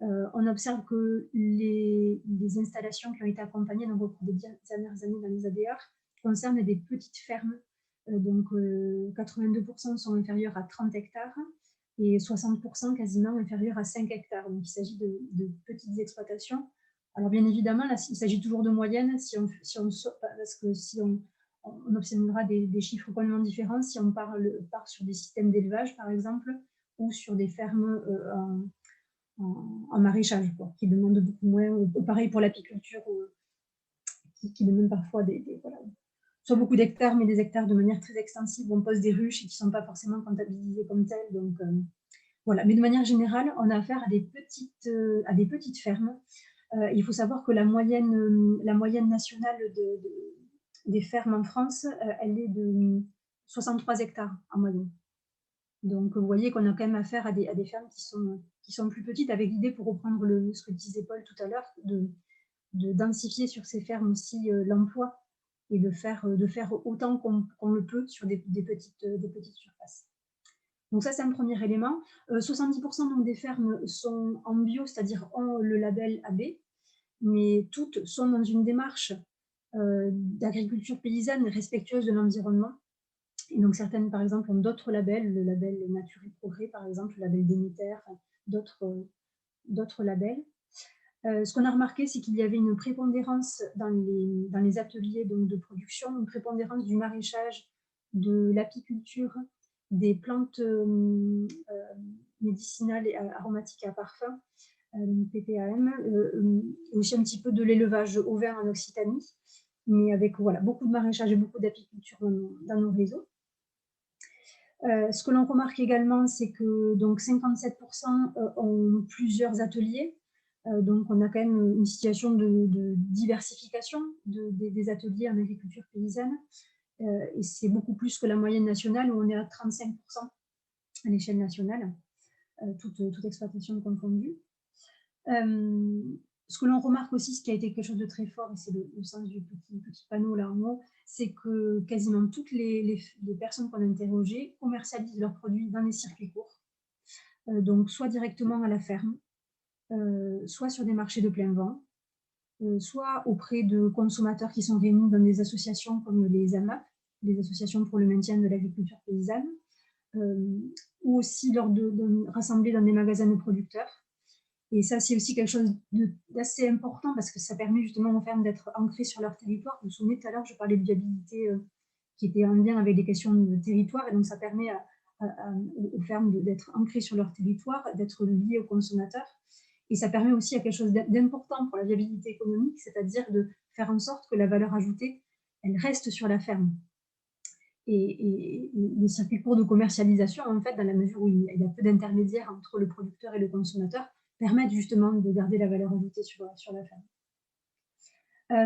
on observe que les installations qui ont été accompagnées donc, au cours des dernières années dans les ADR concernent des petites fermes. Donc 82% sont inférieurs à 30 hectares et 60% quasiment inférieurs à 5 hectares. Donc il s'agit de petites exploitations. Alors bien évidemment, là, il s'agit toujours de moyennes, parce que si on obtiendra des chiffres complètement différents si on part sur des systèmes d'élevage, par exemple, ou sur des fermes en maraîchage, quoi, qui demandent beaucoup moins, pareil pour l'apiculture, qui demandent parfois soit beaucoup d'hectares, mais des hectares de manière très extensive. On pose des ruches et qui ne sont pas forcément comptabilisées comme telles. Donc, voilà. Mais de manière générale, on a affaire à des petites fermes. Il faut savoir que la moyenne nationale des fermes en France, elle est de 63 hectares en moyenne. Donc, vous voyez qu'on a quand même affaire à des fermes qui sont plus petites, avec l'idée, pour reprendre ce que disait Paul tout à l'heure, de densifier sur ces fermes aussi l'emploi et de faire autant qu'on le peut sur des petites surfaces. Donc ça, c'est un premier élément. 70% donc, des fermes sont en bio, c'est-à-dire ont le label AB, mais toutes sont dans une démarche d'agriculture paysanne respectueuse de l'environnement. Et donc certaines, par exemple, ont d'autres labels, le label Nature et Progrès, par exemple, le label Déméter, d'autres labels. Ce qu'on a remarqué, c'est qu'il y avait une prépondérance dans les ateliers donc, de production, une prépondérance du maraîchage, de l'apiculture, des plantes médicinales et aromatiques à parfum, PPAM, et aussi un petit peu de l'élevage ovin en Occitanie, mais avec beaucoup de maraîchage et beaucoup d'apiculture dans nos réseaux. Ce que l'on remarque également, c'est que donc 57% ont plusieurs ateliers. Donc, on a quand même une situation de diversification des ateliers en agriculture paysanne. Et c'est beaucoup plus que la moyenne nationale, où on est à 35% à l'échelle nationale, toute exploitation confondue. Ce que l'on remarque aussi, ce qui a été quelque chose de très fort, et c'est le sens du petit panneau là en haut, c'est que quasiment toutes les personnes qu'on a interrogées commercialisent leurs produits dans les circuits courts, donc soit directement à la ferme, soit sur des marchés de plein vent, soit auprès de consommateurs qui sont réunis dans des associations comme les AMAP, les associations pour le maintien de l'agriculture paysanne, ou aussi lors rassemblés dans des magasins de producteurs. Et ça, c'est aussi quelque chose d'assez important parce que ça permet justement aux fermes d'être ancrées sur leur territoire. Vous vous souvenez, tout à l'heure, je parlais de viabilité qui était en lien avec les questions de territoire, et donc ça permet aux fermes d'être ancrées sur leur territoire, d'être liées aux consommateurs. Et ça permet aussi à quelque chose d'important pour la viabilité économique, c'est-à-dire de faire en sorte que la valeur ajoutée, elle reste sur la ferme. Et les circuits courts de commercialisation, en fait, dans la mesure où il y a peu d'intermédiaires entre le producteur et le consommateur, permettent justement de garder la valeur ajoutée sur la ferme.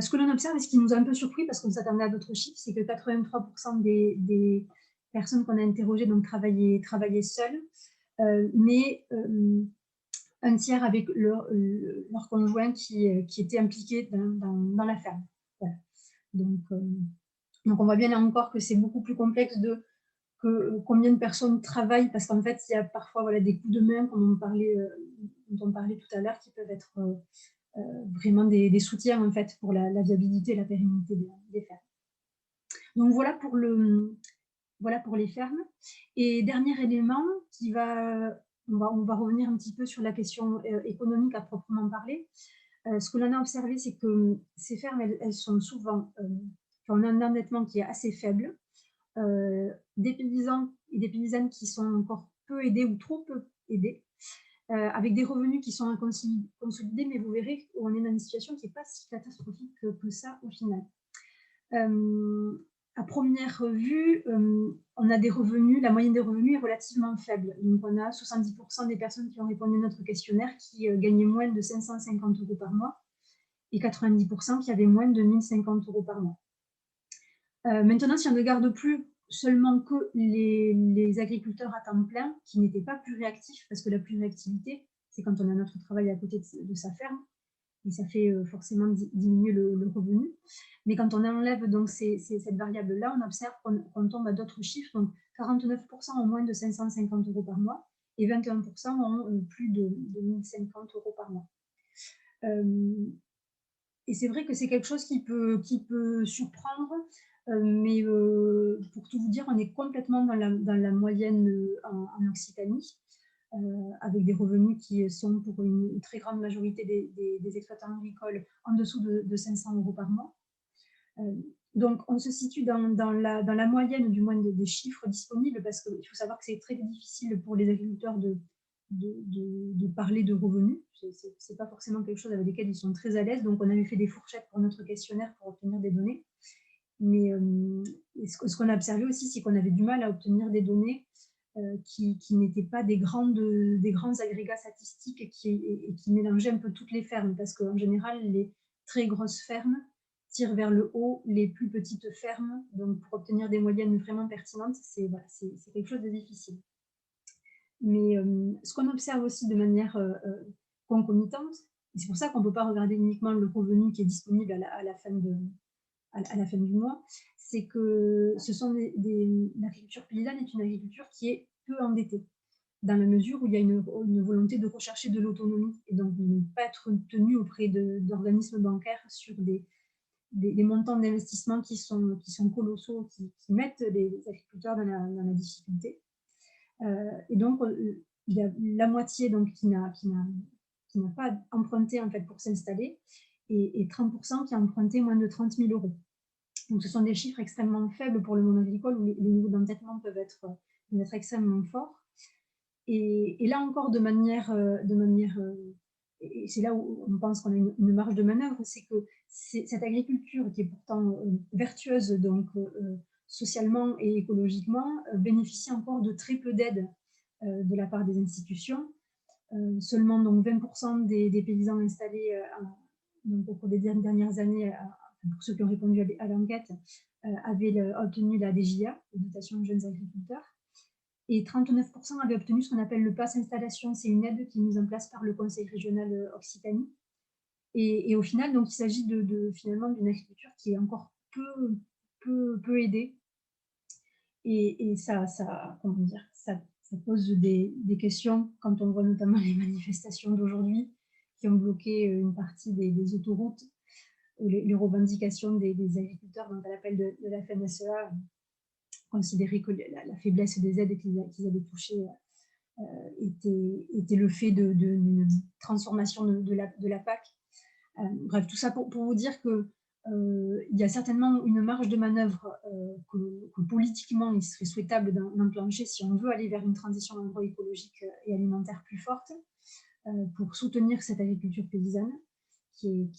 Ce que l'on observe, et ce qui nous a un peu surpris, parce qu'on s'attendait à d'autres chiffres, c'est que 83% des personnes qu'on a interrogées donc, travaillaient seules, mais un tiers avec leur conjoint qui était impliqué dans la ferme. Voilà. Donc, on voit bien là encore que c'est beaucoup plus complexe que combien de personnes travaillent, parce qu'en fait, il y a parfois des coups de main, comme dont on parlait tout à l'heure, qui peuvent être vraiment des soutiens en fait, pour la viabilité et la pérennité des fermes. Donc voilà pour les fermes. Et dernier élément qui va on va revenir un petit peu sur la question économique à proprement parler. Ce que l'on a observé, c'est que ces fermes, elles sont souvent, on a un endettement qui est assez faible, des paysans et des paysannes qui sont encore peu aidés ou trop peu aidés, avec des revenus qui sont consolidés, mais vous verrez qu'on est dans une situation qui n'est pas si catastrophique que ça au final. À première vue, on a des revenus, la moyenne des revenus est relativement faible. Donc, on a 70% des personnes qui ont répondu à notre questionnaire qui gagnaient moins de 550 € par mois et 90% qui avaient moins de 1050 € par mois. Maintenant, si on ne garde plus seulement que les agriculteurs à temps plein qui n'étaient pas plus réactifs, parce que la plus réactivité, c'est quand on a notre travail à côté de sa ferme, et ça fait forcément diminuer le revenu. Mais quand on enlève donc cette variable-là, on observe qu'on tombe à d'autres chiffres. Donc 49% ont moins de 550 € par mois et 21% ont plus de 1050 € par mois. Et c'est vrai que c'est quelque chose qui peut surprendre, mais pour tout vous dire, on est complètement dans la moyenne en Occitanie. Avec des revenus qui sont pour une très grande majorité des exploitants agricoles en dessous de 500 € par mois. Donc, on se situe dans la moyenne du moins des chiffres disponibles parce qu'il faut savoir que c'est très difficile pour les agriculteurs de parler de revenus. Ce n'est pas forcément quelque chose avec lesquels ils sont très à l'aise. Donc, on avait fait des fourchettes pour notre questionnaire pour obtenir des données. Mais ce qu'on a observé aussi, c'est qu'on avait du mal à obtenir des données qui n'étaient pas des grands agrégats statistiques et qui mélangeaient un peu toutes les fermes, parce qu'en général, les très grosses fermes tirent vers le haut les plus petites fermes. Donc, pour obtenir des moyennes vraiment pertinentes, c'est quelque chose de difficile. Mais ce qu'on observe aussi de manière concomitante, et c'est pour ça qu'on ne peut pas regarder uniquement le revenu qui est disponible à la fin du mois, c'est que l'agriculture paysanne est une agriculture qui est peu endettée, dans la mesure où il y a une volonté de rechercher de l'autonomie et donc de ne pas être tenu auprès d'organismes bancaires sur des montants d'investissement qui sont colossaux, qui mettent les agriculteurs dans la difficulté. Et donc, il y a la moitié donc, qui n'a pas emprunté en fait, pour s'installer et 30% qui a emprunté moins de 30 000 €. Donc, ce sont des chiffres extrêmement faibles pour le monde agricole où les niveaux d'endettement peuvent être extrêmement forts. Et là encore, de manière et c'est là où on pense qu'on a une marge de manœuvre, c'est que cette agriculture qui est pourtant vertueuse donc, socialement et écologiquement bénéficie encore de très peu d'aide de la part des institutions. Seulement donc 20% des paysans installés donc, au cours des dernières années, pour ceux qui ont répondu à l'enquête, avaient obtenu la DJA, la dotation de jeunes agriculteurs. Et 39% avaient obtenu ce qu'on appelle le pass installation. C'est une aide qui est mise en place par le Conseil régional Occitanie. Et au final, donc, il s'agit finalement d'une agriculture qui est encore peu aidée. Et ça pose des questions quand on voit notamment les manifestations d'aujourd'hui qui ont bloqué une partie des autoroutes, ou les revendications des agriculteurs dans l'appel de la FNSEA considéraient que la faiblesse des aides qu'ils avaient touchées était le fait d'une transformation de la PAC. Bref, tout ça pour vous dire que il y a certainement une marge de manœuvre que politiquement il serait souhaitable d'enclencher si on veut aller vers une transition agroécologique et alimentaire plus forte pour soutenir cette agriculture paysanne qui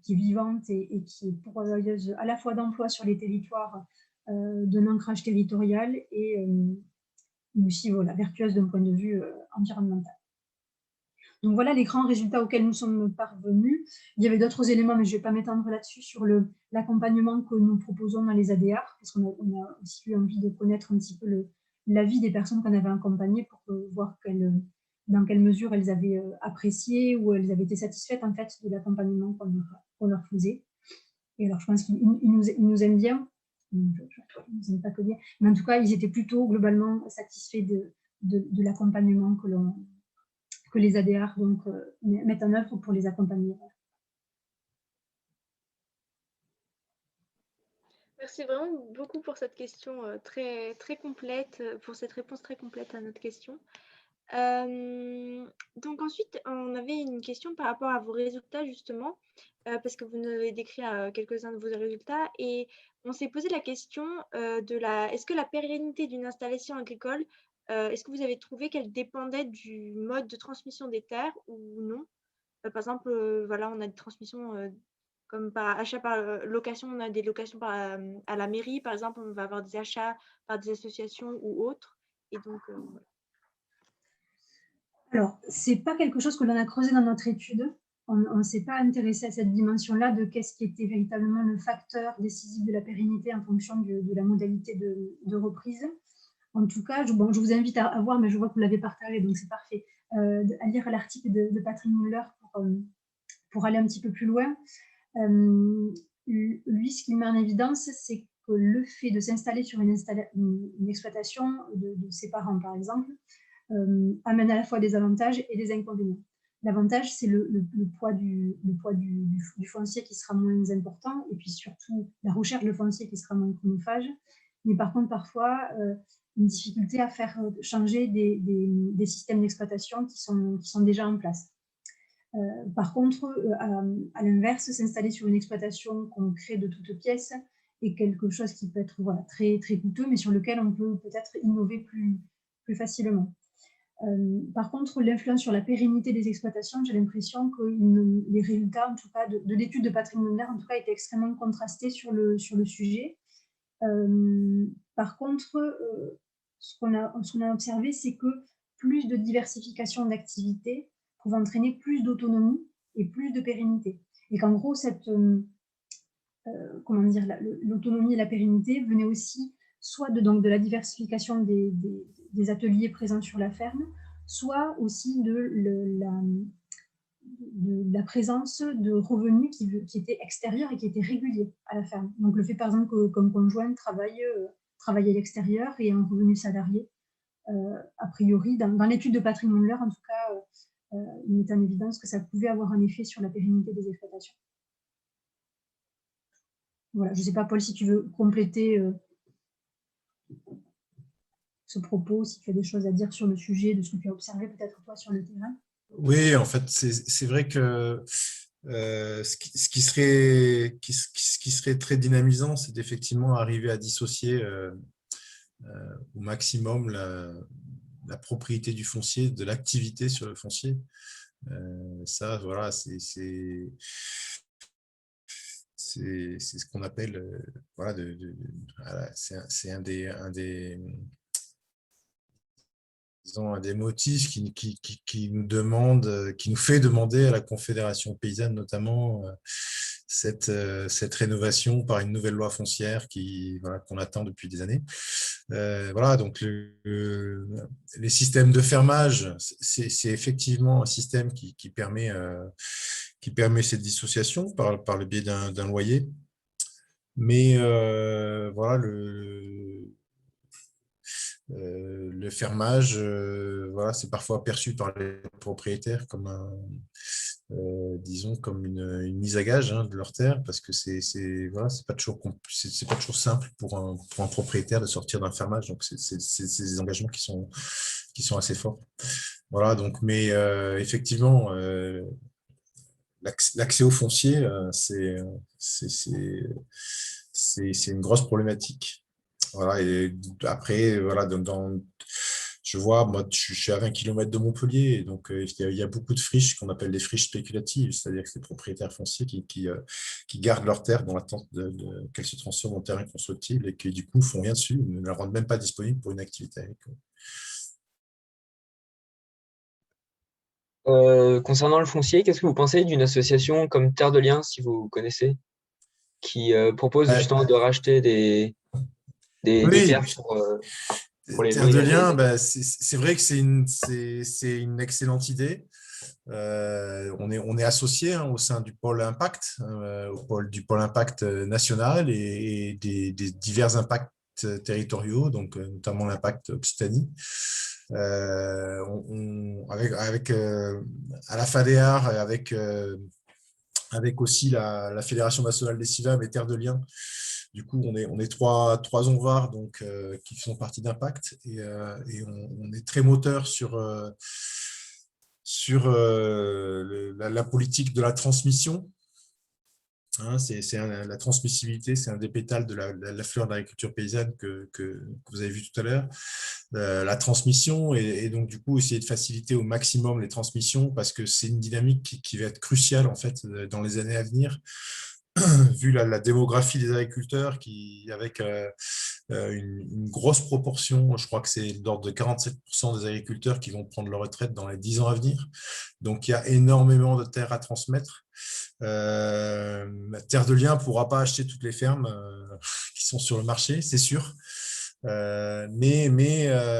est vivante et qui est pourvoyeuse à la fois d'emplois sur les territoires, d'un ancrage territorial et aussi voilà, vertueuse d'un point de vue environnemental. Donc voilà les grands résultats auxquels nous sommes parvenus. Il y avait d'autres éléments, mais je ne vais pas m'étendre là-dessus, sur l'accompagnement que nous proposons dans les ADR, parce qu'on a aussi eu envie de connaître un petit peu l'avis des personnes qu'on avait accompagnées pour voir dans quelle mesure elles avaient apprécié ou elles avaient été satisfaites en fait, de l'accompagnement qu'on leur faisait. Et alors je pense qu'ils nous aiment bien, ils ne nous aiment pas que bien, mais en tout cas ils étaient plutôt globalement satisfaits de l'accompagnement que les ADR donc, mettent en œuvre pour les accompagner. Merci vraiment beaucoup pour cette question très, très complète, pour cette réponse très complète à notre question. Donc ensuite, on avait une question par rapport à vos résultats justement, parce que vous nous avez décrit quelques-uns de vos résultats et on s'est posé la question est-ce que la pérennité d'une installation agricole, est-ce que vous avez trouvé qu'elle dépendait du mode de transmission des terres ou non? Par exemple, voilà, on a des transmissions comme par achat par location, on a des locations à la mairie, par exemple, on va avoir des achats par des associations ou autres. Et donc, voilà. Alors, c'est pas quelque chose que l'on a creusé dans notre étude. On ne s'est pas intéressé à cette dimension-là de qu'est-ce qui était véritablement le facteur décisif de la pérennité en fonction de la modalité de reprise. En tout cas, je vous invite à voir, mais je vois que vous l'avez partagé, donc c'est parfait, à lire l'article de Patrick Muller pour aller un petit peu plus loin. Lui, ce qu'il met en évidence, c'est que le fait de s'installer sur une exploitation de ses parents, par exemple, amène à la fois des avantages et des inconvénients. L'avantage, c'est le poids du foncier qui sera moins important, et puis surtout la recherche de foncier qui sera moins chronophage. Mais par contre, parfois, une difficulté à faire changer des systèmes d'exploitation qui sont déjà en place. Par contre, à l'inverse, s'installer sur une exploitation qu'on crée de toutes pièces est quelque chose qui peut être très, très coûteux, mais sur lequel on peut peut-être innover plus facilement. Par contre, l'influence sur la pérennité des exploitations, j'ai l'impression que les résultats, en tout cas, de l'étude de Patrick Muller, en tout cas, étaient extrêmement contrastés sur le sujet. Par contre, ce qu'on a observé, c'est que plus de diversification d'activités pouvait entraîner plus d'autonomie et plus de pérennité. Et qu'en gros, l'autonomie et la pérennité venaient aussi soit de la diversification des ateliers présents sur la ferme, soit aussi de la présence de revenus qui étaient extérieurs et qui étaient réguliers à la ferme. Donc le fait par exemple que comme conjoint travaille à l'extérieur et un revenu salarié, a priori, dans l'étude de Patrick Muller, en tout cas, il met en évidence que ça pouvait avoir un effet sur la pérennité des exploitations. Voilà, je ne sais pas, Paul, si tu veux compléter ce propos, si tu as des choses à dire sur le sujet, de ce que tu as observé peut-être toi sur le terrain. Oui, en fait, c'est vrai que ce qui serait très dynamisant, c'est d'effectivement arriver à dissocier au maximum la propriété du foncier de l'activité sur le foncier. Ça, voilà, c'est ce qu'on appelle, voilà, c'est un des motifs qui nous fait demander à la Confédération paysanne notamment cette rénovation par une nouvelle loi foncière qu'on attend depuis des années. Voilà, donc les systèmes de fermage, c'est effectivement un système qui permet cette dissociation par le biais d'un loyer. Mais voilà, le fermage, voilà, c'est parfois perçu par les propriétaires comme disons comme une mise à gage de leur terre, parce que voilà, c'est pas toujours simple pour un propriétaire de sortir d'un fermage. Donc c'est des engagements qui sont assez forts. Voilà, donc mais effectivement, l'accès au foncier, c'est une grosse problématique. Voilà, et après, voilà, je vois, moi, je suis à 20 km de Montpellier, et donc il y a beaucoup de friches qu'on appelle des friches spéculatives, c'est-à-dire que c'est des propriétaires fonciers qui gardent leurs terres dans l'attente qu'elles se transforment en terrain constructible et qui, du coup, ne font rien dessus, ne la rendent même pas disponible pour une activité agricole. Concernant le foncier, qu'est-ce que vous pensez d'une association comme Terre de Liens, si vous connaissez, qui propose justement de racheter des terres pour les Terre de Liens, c'est vrai que c'est une excellente idée. On est associé au sein du pôle impact, du pôle impact national et des divers impacts territoriaux, donc notamment l'impact Occitanie. Avec à la FADEAR, avec aussi la Fédération nationale des CIVAM et Terre de Liens, Du coup, on est trois onvars donc, qui font partie d'Impact et on est très moteur sur la politique de la transmission. Hein, la transmissibilité, c'est un des pétales de la fleur de l'agriculture paysanne que vous avez vu tout à l'heure. La transmission et donc du coup essayer de faciliter au maximum les transmissions parce que c'est une dynamique qui va être cruciale en fait dans les années à venir. Vu la démographie des agriculteurs avec une grosse proportion, je crois que c'est d'ordre de 47% des agriculteurs qui vont prendre leur retraite dans les 10 ans à venir. Donc, il y a énormément de terres à transmettre. Terre de Liens ne pourra pas acheter toutes les fermes qui sont sur le marché, c'est sûr. Mais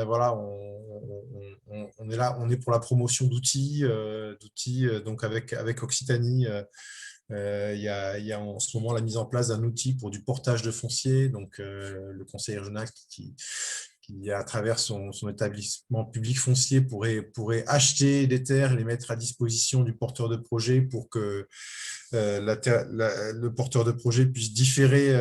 voilà, on est là, on est pour la promotion d'outils, donc avec Occitanie. Il y a en ce moment la mise en place d'un outil pour du portage de foncier, donc le conseil régional qui à travers son établissement public foncier pourrait acheter des terres, les mettre à disposition du porteur de projet pour que le porteur de projet puisse différer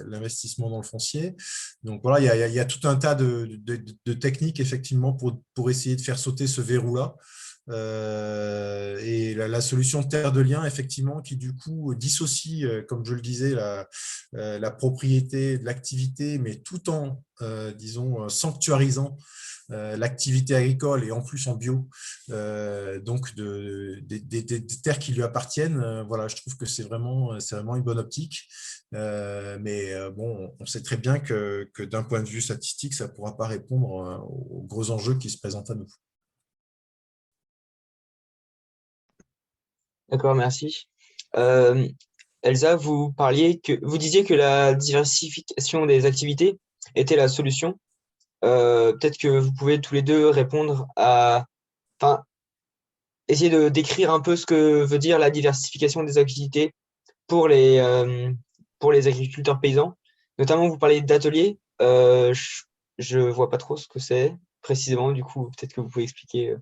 l'investissement dans le foncier. Donc voilà, il y a tout un tas de techniques effectivement pour essayer de faire sauter ce verrou-là. Et la solution Terre de Liens, effectivement, qui du coup dissocie, comme je le disais, la propriété de l'activité, mais tout en, disons, sanctuarisant l'activité agricole et en plus en bio, donc des terres qui lui appartiennent. Voilà, je trouve que c'est vraiment une bonne optique. Mais bon, on sait très bien que d'un point de vue statistique, ça ne pourra pas répondre aux gros enjeux qui se présentent à nous. D'accord, merci. Elsa, vous disiez que la diversification des activités était la solution. Peut-être que vous pouvez tous les deux répondre enfin, essayer de décrire un peu ce que veut dire la diversification des activités pour les agriculteurs paysans. Notamment, vous parlez d'ateliers. Je vois pas trop ce que c'est précisément. Du coup, peut-être que vous pouvez expliquer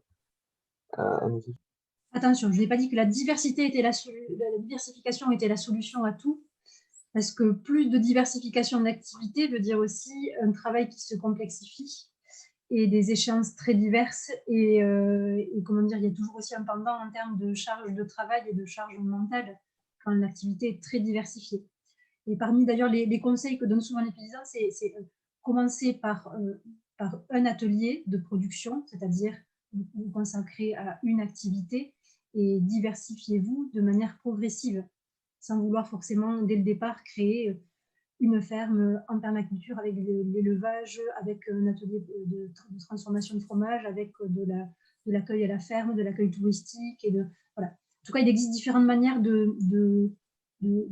à nous. Attention, je n'ai pas dit que la diversification était la solution à tout, parce que plus de diversification d'activités veut dire aussi un travail qui se complexifie et des échéances très diverses. Et comment dire, il y a toujours aussi un pendant en termes de charge de travail et de charge mentale quand l'activité est très diversifiée. Et parmi d'ailleurs les conseils que donnent souvent les paysans, c'est commencer par un atelier de production, c'est-à-dire vous consacrez à une activité et diversifiez-vous de manière progressive, sans vouloir forcément dès le départ créer une ferme en permaculture avec l'élevage, avec un atelier de transformation de fromage, avec de l'accueil à la ferme, de l'accueil touristique. Voilà. En tout cas, il existe différentes manières de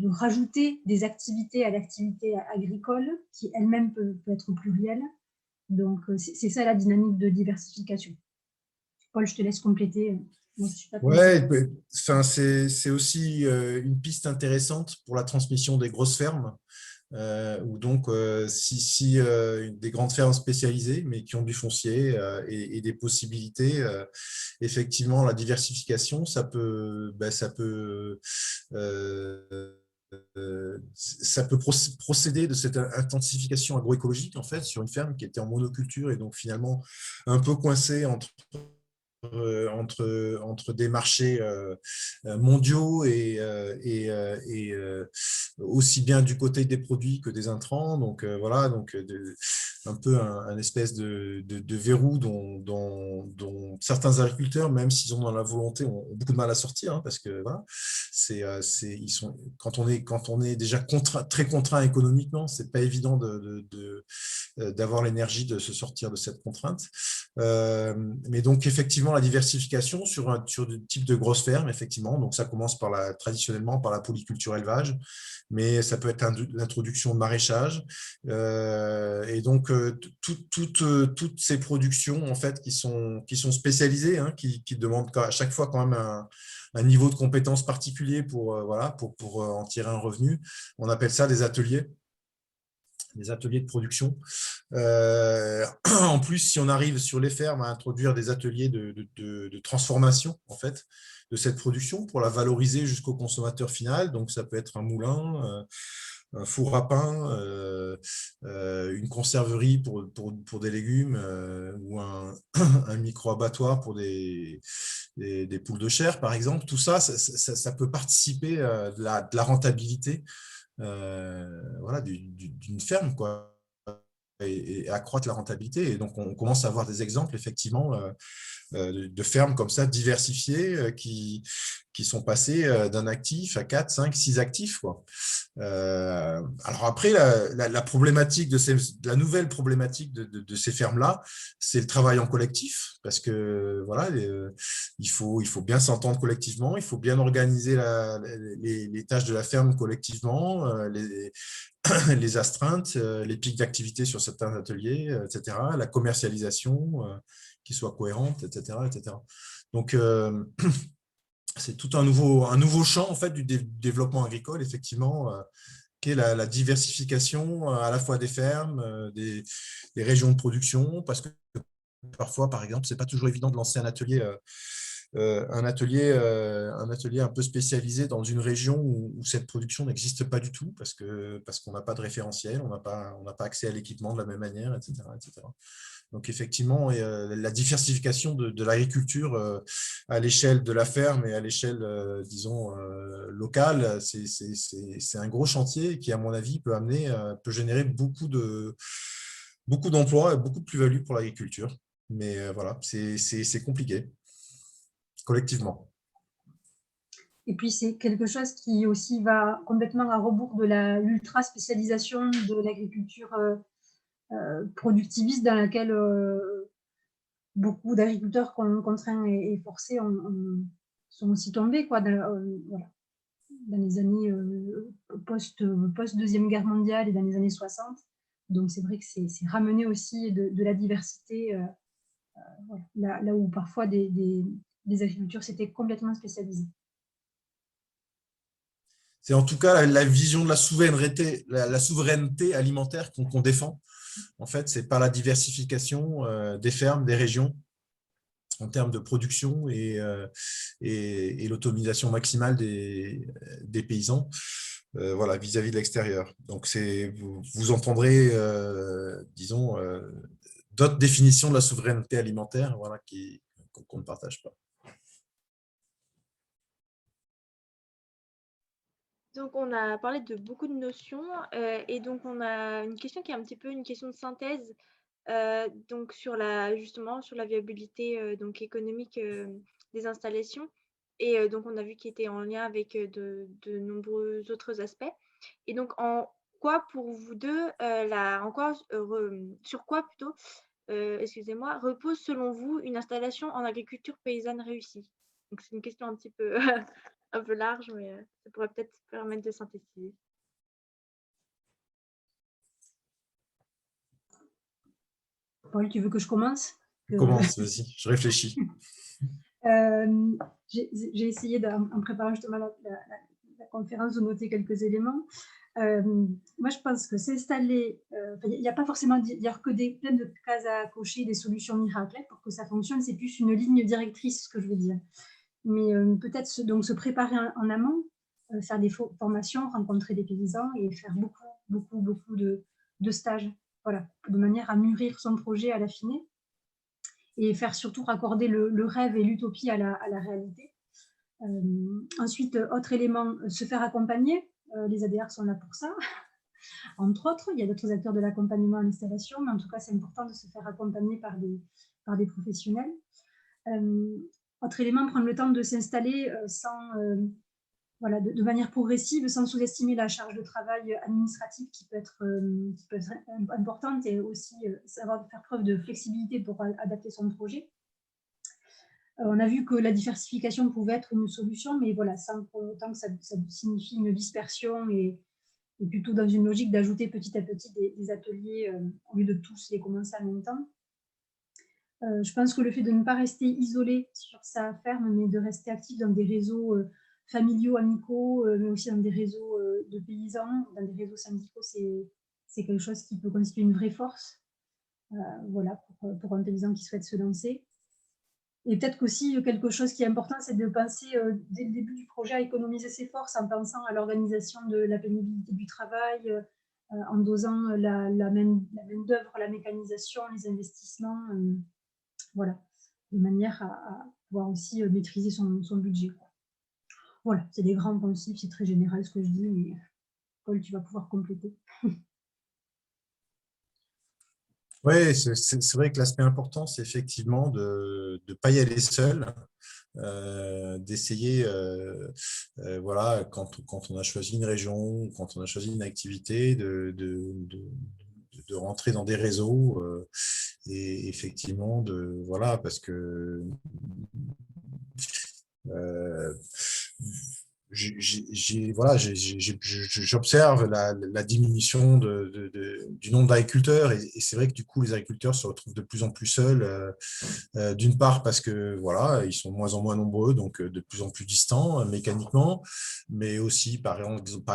rajouter des activités à l'activité agricole qui elle-même peut être plurielle. Donc, c'est ça la dynamique de diversification. Paul, je te laisse compléter. Ouais, c'est aussi une piste intéressante pour la transmission des grosses fermes. Ou donc si des grandes fermes spécialisées mais qui ont du foncier et des possibilités, effectivement la diversification ça peut procéder de cette intensification agroécologique en fait sur une ferme qui était en monoculture et donc finalement un peu coincée entre des marchés mondiaux et aussi bien du côté des produits que des intrants. Donc voilà, donc un peu un espèce de verrou dont certains agriculteurs, même s'ils ont dans la volonté, ont beaucoup de mal à sortir, hein, parce que voilà, quand on est déjà très contraint économiquement, c'est pas évident d'avoir l'énergie de se sortir de cette contrainte. Mais donc effectivement la diversification sur des types de grosses fermes, effectivement, donc ça commence traditionnellement par la polyculture élevage, mais ça peut être l'introduction de maraîchage, et donc toutes ces productions en fait qui sont spécialisées, hein, qui demandent à chaque fois quand même un niveau de compétence particulier pour en tirer un revenu. On appelle ça des ateliers de production. En plus, si on arrive sur les fermes à introduire des ateliers de transformation en fait, de cette production pour la valoriser jusqu'au consommateur final, donc ça peut être un moulin, un four à pain, une conserverie pour des légumes ou un micro-abattoir pour des poules de chair, par exemple. Tout ça, ça peut participer de la rentabilité voilà, d'une ferme, quoi, et accroître la rentabilité. Et donc, on commence à avoir des exemples, effectivement, de fermes comme ça, diversifiées, qui sont passées d'un actif à 4, 5, 6 actifs, quoi. Alors après, la problématique la nouvelle problématique de ces fermes-là, c'est le travail en collectif, parce que voilà, il faut bien s'entendre collectivement, il faut bien organiser les tâches de la ferme collectivement, les astreintes, les pics d'activité sur certains ateliers, etc., la commercialisation qui soit cohérente, etc., etc. Donc, c'est tout un nouveau champ en fait, du développement agricole, effectivement, qui est la diversification à la fois des fermes, des régions de production, parce que parfois, par exemple, c'est pas toujours évident de lancer un atelier un peu spécialisé dans une région où cette production n'existe pas du tout, parce qu'on n'a pas de référentiel, on n'a pas accès à l'équipement de la même manière, etc., etc. Donc, effectivement, la diversification de l'agriculture à l'échelle de la ferme et à l'échelle, disons, locale, c'est un gros chantier qui, à mon avis, peut générer beaucoup d'emplois et beaucoup de plus-value pour l'agriculture. Mais voilà, c'est compliqué, collectivement. Et puis, c'est quelque chose qui aussi va complètement à rebours de l'ultra-spécialisation de l'agriculture productiviste dans laquelle beaucoup d'agriculteurs contraints et forcés sont aussi tombés, quoi, voilà, dans les années post-Deuxième Guerre mondiale et dans les années 60. Donc, c'est vrai que c'est ramener aussi de la diversité voilà, là où parfois des agricultures s'étaient complètement spécialisées. C'est en tout cas la vision de la souveraineté, la souveraineté alimentaire qu'on défend. En fait, c'est par la diversification des fermes, des régions, en termes de production et l'autonomisation maximale des paysans voilà, vis-à-vis de l'extérieur. Donc, vous entendrez, disons, d'autres définitions de la souveraineté alimentaire voilà, qu'on ne partage pas. Donc, on a parlé de beaucoup de notions et donc on a une question qui est un petit peu une question de synthèse donc justement sur la viabilité donc économique des installations et donc on a vu qu'il était en lien avec de nombreux autres aspects. Et donc en quoi pour vous deux sur quoi plutôt excusez-moi repose selon vous une installation en agriculture paysanne réussie? Donc c'est une question un petit peu un peu large, mais ça pourrait peut-être permettre de synthétiser. Paul, tu veux que je commence? Commence, vas-y, je réfléchis. J'ai essayé, en préparant justement la conférence, de noter quelques éléments. Moi, je pense que s'installer, il n'y a pas forcément dire que plein de cases à cocher, des solutions miracles pour que ça fonctionne. C'est plus une ligne directrice, ce que je veux dire. Mais peut-être donc se préparer en amont, faire des formations, rencontrer des paysans et faire beaucoup de stages, voilà, de manière à mûrir son projet, à l'affiner et faire surtout raccorder le rêve et l'utopie à la réalité. Ensuite, autre élément, se faire accompagner. Les ADR sont là pour ça. Entre autres, il y a d'autres acteurs de l'accompagnement à l'installation, mais en tout cas, c'est important de se faire accompagner par des professionnels. Autre élément, prendre le temps de s'installer voilà, de manière progressive, sans sous-estimer la charge de travail administrative qui peut être importante et aussi savoir faire preuve de flexibilité pour adapter son projet. On a vu que la diversification pouvait être une solution, mais voilà, sans pour autant que ça signifie une dispersion et plutôt dans une logique d'ajouter petit à petit des ateliers au lieu de tous les commencer en même temps. Je pense que le fait de ne pas rester isolé sur sa ferme, mais de rester actif dans des réseaux familiaux, amicaux, mais aussi dans des réseaux de paysans, dans des réseaux syndicaux, c'est quelque chose qui peut constituer une vraie force voilà, pour un paysan qui souhaite se lancer. Et peut-être qu'aussi, quelque chose qui est important, c'est de penser dès le début du projet à économiser ses forces en pensant à l'organisation de la pénibilité du travail, en dosant la main-d'œuvre, la mécanisation, les investissements, voilà, de manière à pouvoir aussi maîtriser son budget, quoi. Voilà, c'est des grands principes, c'est très général ce que je dis, mais Paul, tu vas pouvoir compléter. Oui, c'est vrai que l'aspect important, c'est effectivement de ne pas y aller seul, d'essayer, voilà, quand on a choisi une région, quand on a choisi une activité, de rentrer dans des réseaux et effectivement, voilà, parce que euh, voilà, j'observe la diminution du nombre d'agriculteurs et c'est vrai que du coup, les agriculteurs se retrouvent de plus en plus seuls. D'une part parce que voilà, ils sont de moins en moins nombreux, donc de plus en plus distants mécaniquement, mais aussi par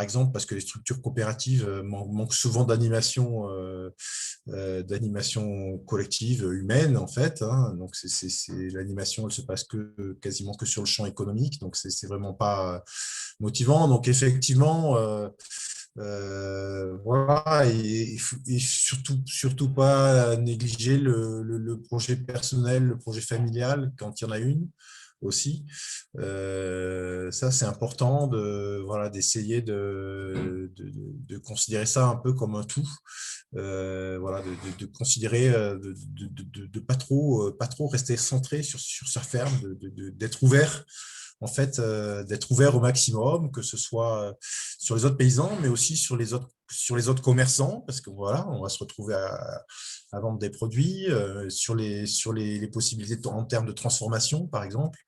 exemple parce que les structures coopératives manquent souvent d'animation collective humaine en fait, hein. Donc l'animation, elle se passe quasiment que sur le champ économique, donc c'est vraiment pas motivant. Donc effectivement, voilà, et surtout pas négliger le projet personnel, le projet familial quand il y en a une aussi. Ça, c'est important voilà, d'essayer de considérer ça un peu comme un tout. Voilà, de considérer, de pas trop rester centré sur sa ferme, d'être ouvert en fait, d'être ouvert au maximum, que ce soit sur les autres paysans, mais aussi sur les autres commerçants, parce que voilà, on va se retrouver à vendre des produits, sur les possibilités en termes de transformation, par exemple,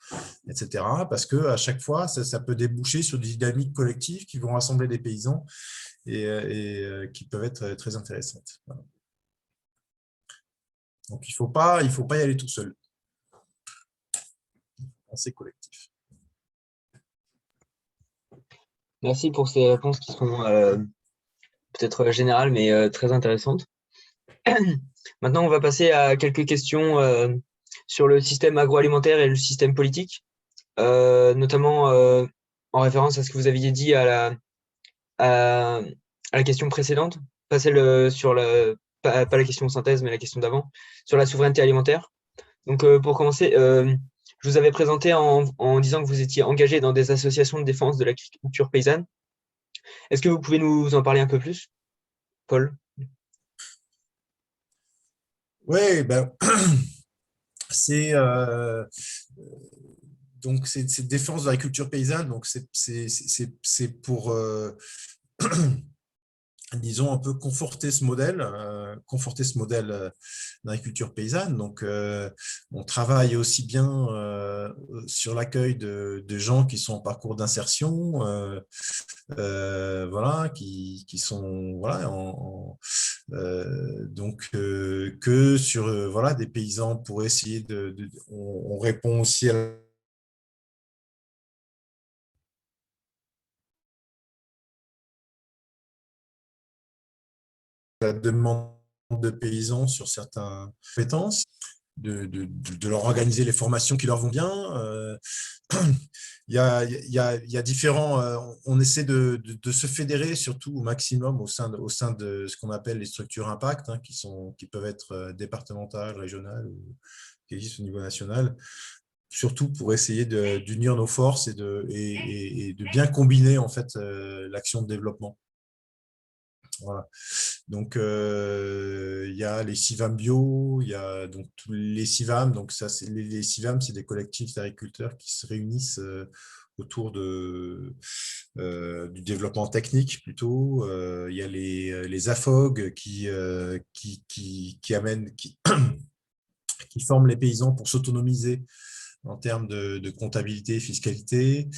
etc. Parce qu'à chaque fois, ça peut déboucher sur des dynamiques collectives qui vont rassembler des paysans et qui peuvent être très intéressantes. Voilà. Donc, il faut pas y aller tout seul. C'est collectif. Merci pour ces réponses qui sont peut-être générales, mais très intéressantes. Maintenant, on va passer à quelques questions sur le système agroalimentaire et le système politique, notamment en référence à ce que vous aviez dit à la question précédente, pas celle sur pas la question synthèse, mais la question d'avant, sur la souveraineté alimentaire. Donc, pour commencer, je vous avais présenté en disant que vous étiez engagé dans des associations de défense de l'agriculture paysanne. Est-ce que vous pouvez nous en parler un peu plus, Paul? Oui, ben, c'est donc c'est défense de l'agriculture paysanne, donc c'est pour disons un peu conforter ce modèle d'agriculture paysanne. Donc on travaille aussi bien sur l'accueil de gens qui sont en parcours d'insertion, voilà, qui sont voilà donc que sur voilà des paysans pour essayer on répond aussi à la demande de paysans sur certaines compétences, de leur organiser les formations qui leur vont bien. Il y a différents. On essaie de se fédérer surtout au maximum au sein de ce qu'on appelle les structures impact, hein, qui peuvent être départementales, régionales ou qui existent au niveau national, surtout pour essayer d'unir nos forces et de bien combiner en fait l'action de développement. Voilà. Donc, il y a les CIVAM bio, il y a donc tous les CIVAM. Donc, ça, les CIVAM, c'est des collectifs d'agriculteurs qui se réunissent autour du développement technique plutôt. Il y a les AFOG qui amènent, qui forment les paysans pour s'autonomiser en termes de comptabilité et fiscalité.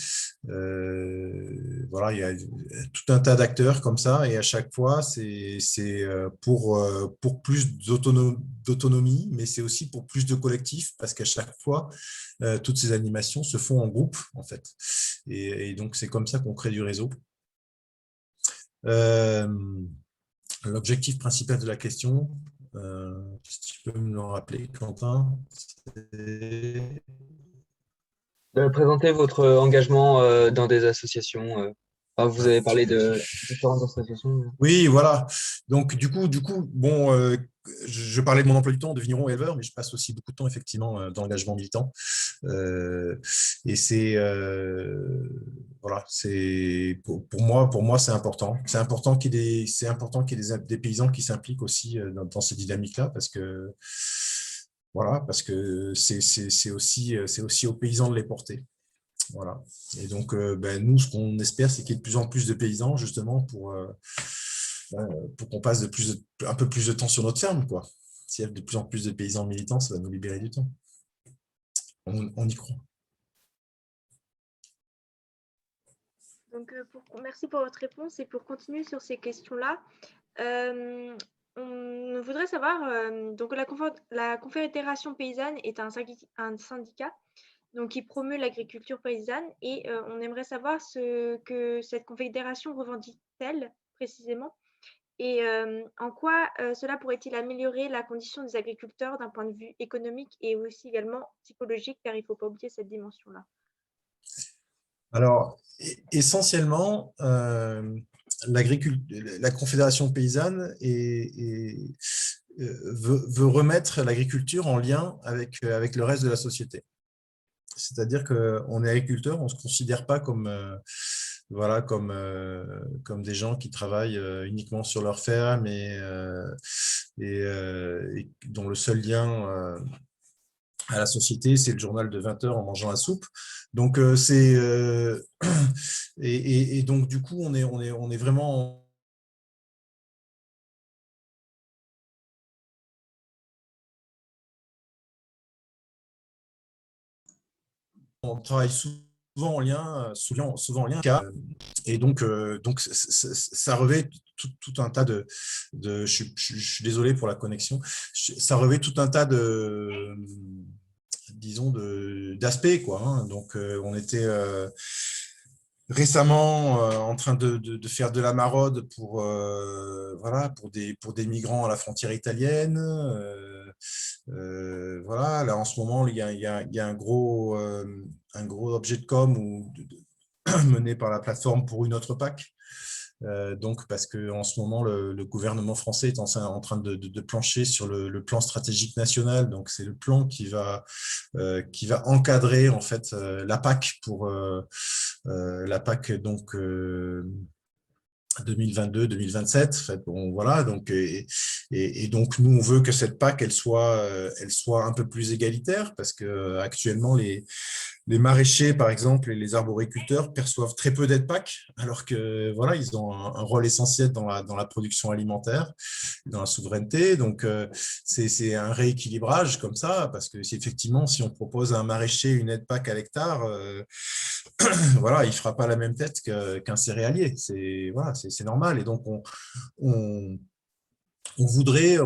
Voilà, il y a tout un tas d'acteurs comme ça, et à chaque fois, c'est pour plus d'autonomie, mais c'est aussi pour plus de collectifs, parce qu'à chaque fois, toutes ces animations se font en groupe, en fait. Et donc, c'est comme ça qu'on crée du réseau. L'objectif principal de la question, Si tu peux me le rappeler, Quentin. Présenter votre engagement dans des associations. Vous avez parlé de différentes associations. Oui, voilà. Donc, du coup, bon, je parlais de mon emploi du temps de vigneron éleveur, mais je passe aussi beaucoup de temps, effectivement, dans l'engagement militant. Et c'est, voilà, pour moi, c'est important. C'est important qu'il y ait des paysans qui s'impliquent aussi dans ces dynamiques-là, parce que, voilà, parce que c'est aussi aux paysans de les porter. Voilà. Et donc, nous, ce qu'on espère, c'est qu'il y ait de plus en plus de paysans, justement, pour qu'on passe un peu plus de temps sur notre ferme, quoi. S'il y a de plus en plus de paysans militants, ça va nous libérer du temps. On y croit. Donc, merci pour votre réponse. Et pour continuer sur ces questions-là, on voudrait savoir, donc la Confédération paysanne est un syndicat donc, qui promeut l'agriculture paysanne et on aimerait savoir ce que cette confédération revendique-t-elle précisément et en quoi cela pourrait-il améliorer la condition des agriculteurs d'un point de vue économique et aussi également psychologique, car il ne faut pas oublier cette dimension-là. Alors, essentiellement, la Confédération paysanne veut remettre l'agriculture en lien avec le reste de la société. C'est-à-dire qu'on est agriculteur, on ne se considère pas comme des gens qui travaillent uniquement sur leur ferme et dont le seul lien à la société, c'est le journal de 20 heures en mangeant la soupe. Donc, et donc, du coup, on est vraiment… On travaille souvent en lien, et donc ça revêt tout un tas de je suis désolé pour la connexion, ça revêt tout un tas de, disons, d'aspects, quoi, hein. Donc, on était récemment en train de faire de la maraude pour des migrants à la frontière italienne. Voilà, là en ce moment, il y a un gros objet de com mené par la plateforme Pour une autre PAC. Donc, parce qu'en ce moment, le gouvernement français est en train de plancher sur le plan stratégique national. Donc, c'est le plan qui va encadrer en fait la PAC pour la PAC donc 2022-2027. En fait, bon, voilà, donc, et donc nous on veut que cette PAC elle soit un peu plus égalitaire, parce que actuellement les maraîchers, par exemple, et les arboriculteurs perçoivent très peu d'aides PAC, alors que voilà, ils ont un rôle essentiel dans la production alimentaire, dans la souveraineté. Donc, c'est un rééquilibrage comme ça, parce que effectivement, si on propose à un maraîcher une aide PAC à l'hectare, voilà, il ne fera pas la même tête qu'un céréalier. C'est normal. Et donc, on voudrait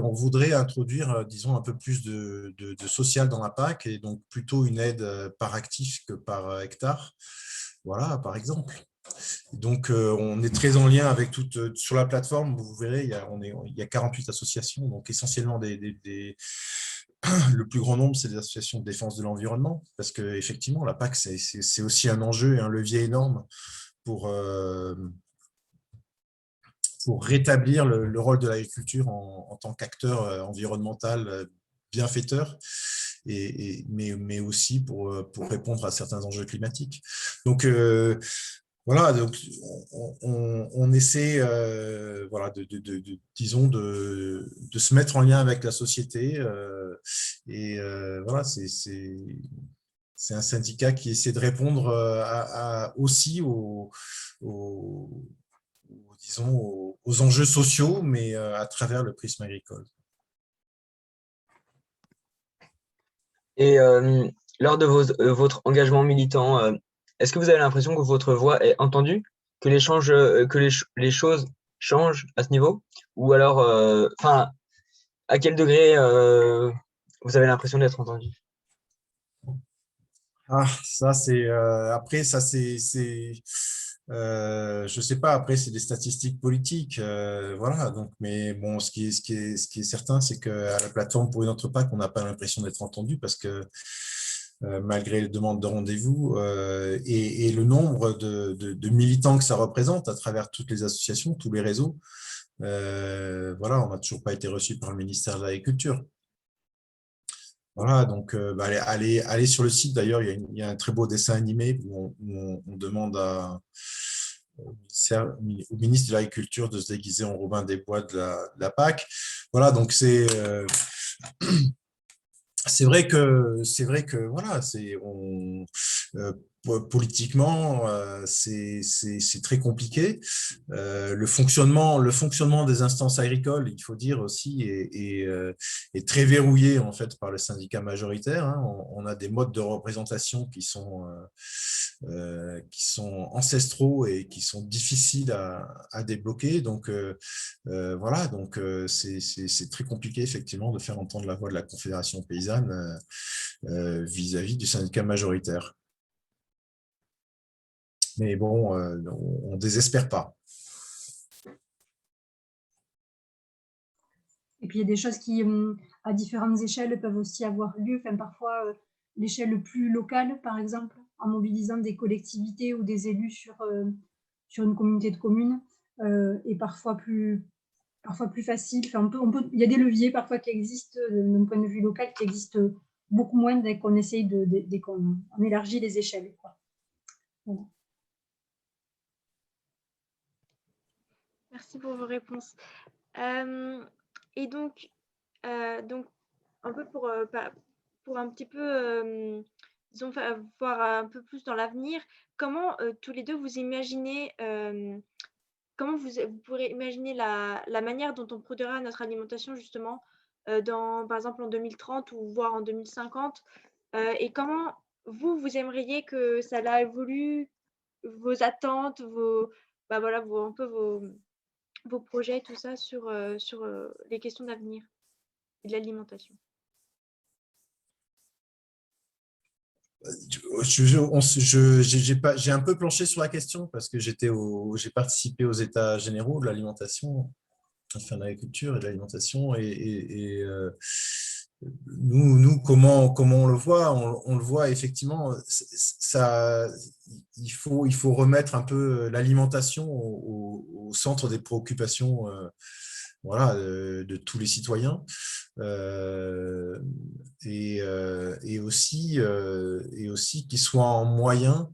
introduire, disons, un peu plus de social dans la PAC, et donc plutôt une aide par actif que par hectare, voilà, par exemple. Donc, on est très en lien avec sur la plateforme, vous verrez, il y a 48 associations, donc essentiellement le plus grand nombre, c'est des associations de défense de l'environnement, parce qu'effectivement, la PAC, c'est aussi un enjeu et un levier énorme pour rétablir le rôle de l'agriculture en tant qu'acteur environnemental bienfaiteur, mais aussi pour répondre à certains enjeux climatiques. Donc, voilà, donc on essaie voilà, disons, de se mettre en lien avec la société. Voilà, c'est un syndicat qui essaie de répondre aussi disons, aux enjeux sociaux, mais à travers le prisme agricole. Et lors de votre engagement militant, est-ce que vous avez l'impression que votre voix est entendue, que les choses changent à ce niveau? Ou alors, à quel degré vous avez l'impression d'être entendu? Ah, ça, c'est… après, ça, Je sais pas, après, c'est des statistiques politiques. Voilà. Donc, mais bon, ce qui est certain, c'est qu'à la plateforme pour une autre PAC, on n'a pas l'impression d'être entendu parce que malgré les demandes de rendez-vous et le nombre de militants que ça représente à travers toutes les associations, tous les réseaux, voilà, on n'a toujours pas été reçu par le ministère de l'Agriculture. Voilà, donc allez sur le site. D'ailleurs, il y a un très beau dessin animé où on demande au ministre de l'Agriculture de se déguiser en Robin des Bois de la PAC. Voilà, donc c'est vrai que voilà, politiquement, c'est très compliqué. Le fonctionnement des instances agricoles, il faut dire aussi, est très verrouillé en fait par le syndicat majoritaire. Hein. On a des modes de représentation qui sont ancestraux et qui sont difficiles à débloquer. Donc voilà, donc c'est très compliqué effectivement de faire entendre la voix de la Confédération paysanne vis-à-vis du syndicat majoritaire. Mais bon, on ne désespère pas. Et puis, il y a des choses qui, à différentes échelles, peuvent aussi avoir lieu. Enfin, parfois, l'échelle plus locale, par exemple, en mobilisant des collectivités ou des élus sur une communauté de communes, est parfois plus facile. Enfin, il y a des leviers parfois qui existent d'un point de vue local, qui existent beaucoup moins dès qu'on essaye dès qu'on élargit les échelles, quoi. Voilà. Merci pour vos réponses. Et donc un peu pour un petit peu, disons, voir un peu plus dans l'avenir, comment tous les deux vous imaginez, comment vous pourrez imaginer la manière dont on produira notre alimentation justement par exemple en 2030 ou voire en 2050, et comment vous aimeriez que ça évolue, vos attentes, voilà, un peu vos projets, tout ça sur les questions d'avenir et de l'alimentation. J'ai un peu planché sur la question parce que j'ai participé aux États généraux de l'alimentation, enfin de l'agriculture et de l'alimentation, et nous comment on le voit, on le voit effectivement, il faut remettre un peu l'alimentation au centre des préoccupations voilà, de tous les citoyens. Et aussi qu'ils soient en moyen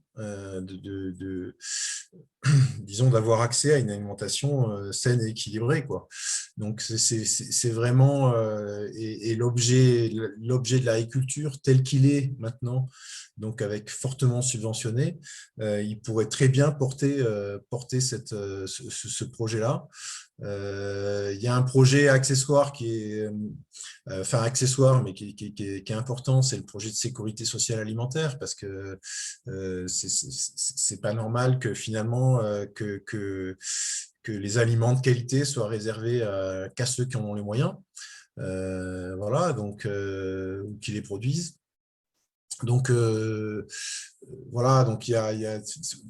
disons, d'avoir accès à une alimentation saine et équilibrée, quoi. Donc, c'est vraiment et l'objet de l'agriculture tel qu'il est maintenant, donc avec fortement subventionné, il pourrait très bien porter ce projet-là. Il y a un projet accessoire qui est accessoire, mais qui est important, c'est le projet de sécurité sociale alimentaire, parce que c'est pas normal que finalement que les aliments de qualité soient réservés qu'à ceux qui en ont les moyens, voilà, donc qui les produisent. Donc voilà, donc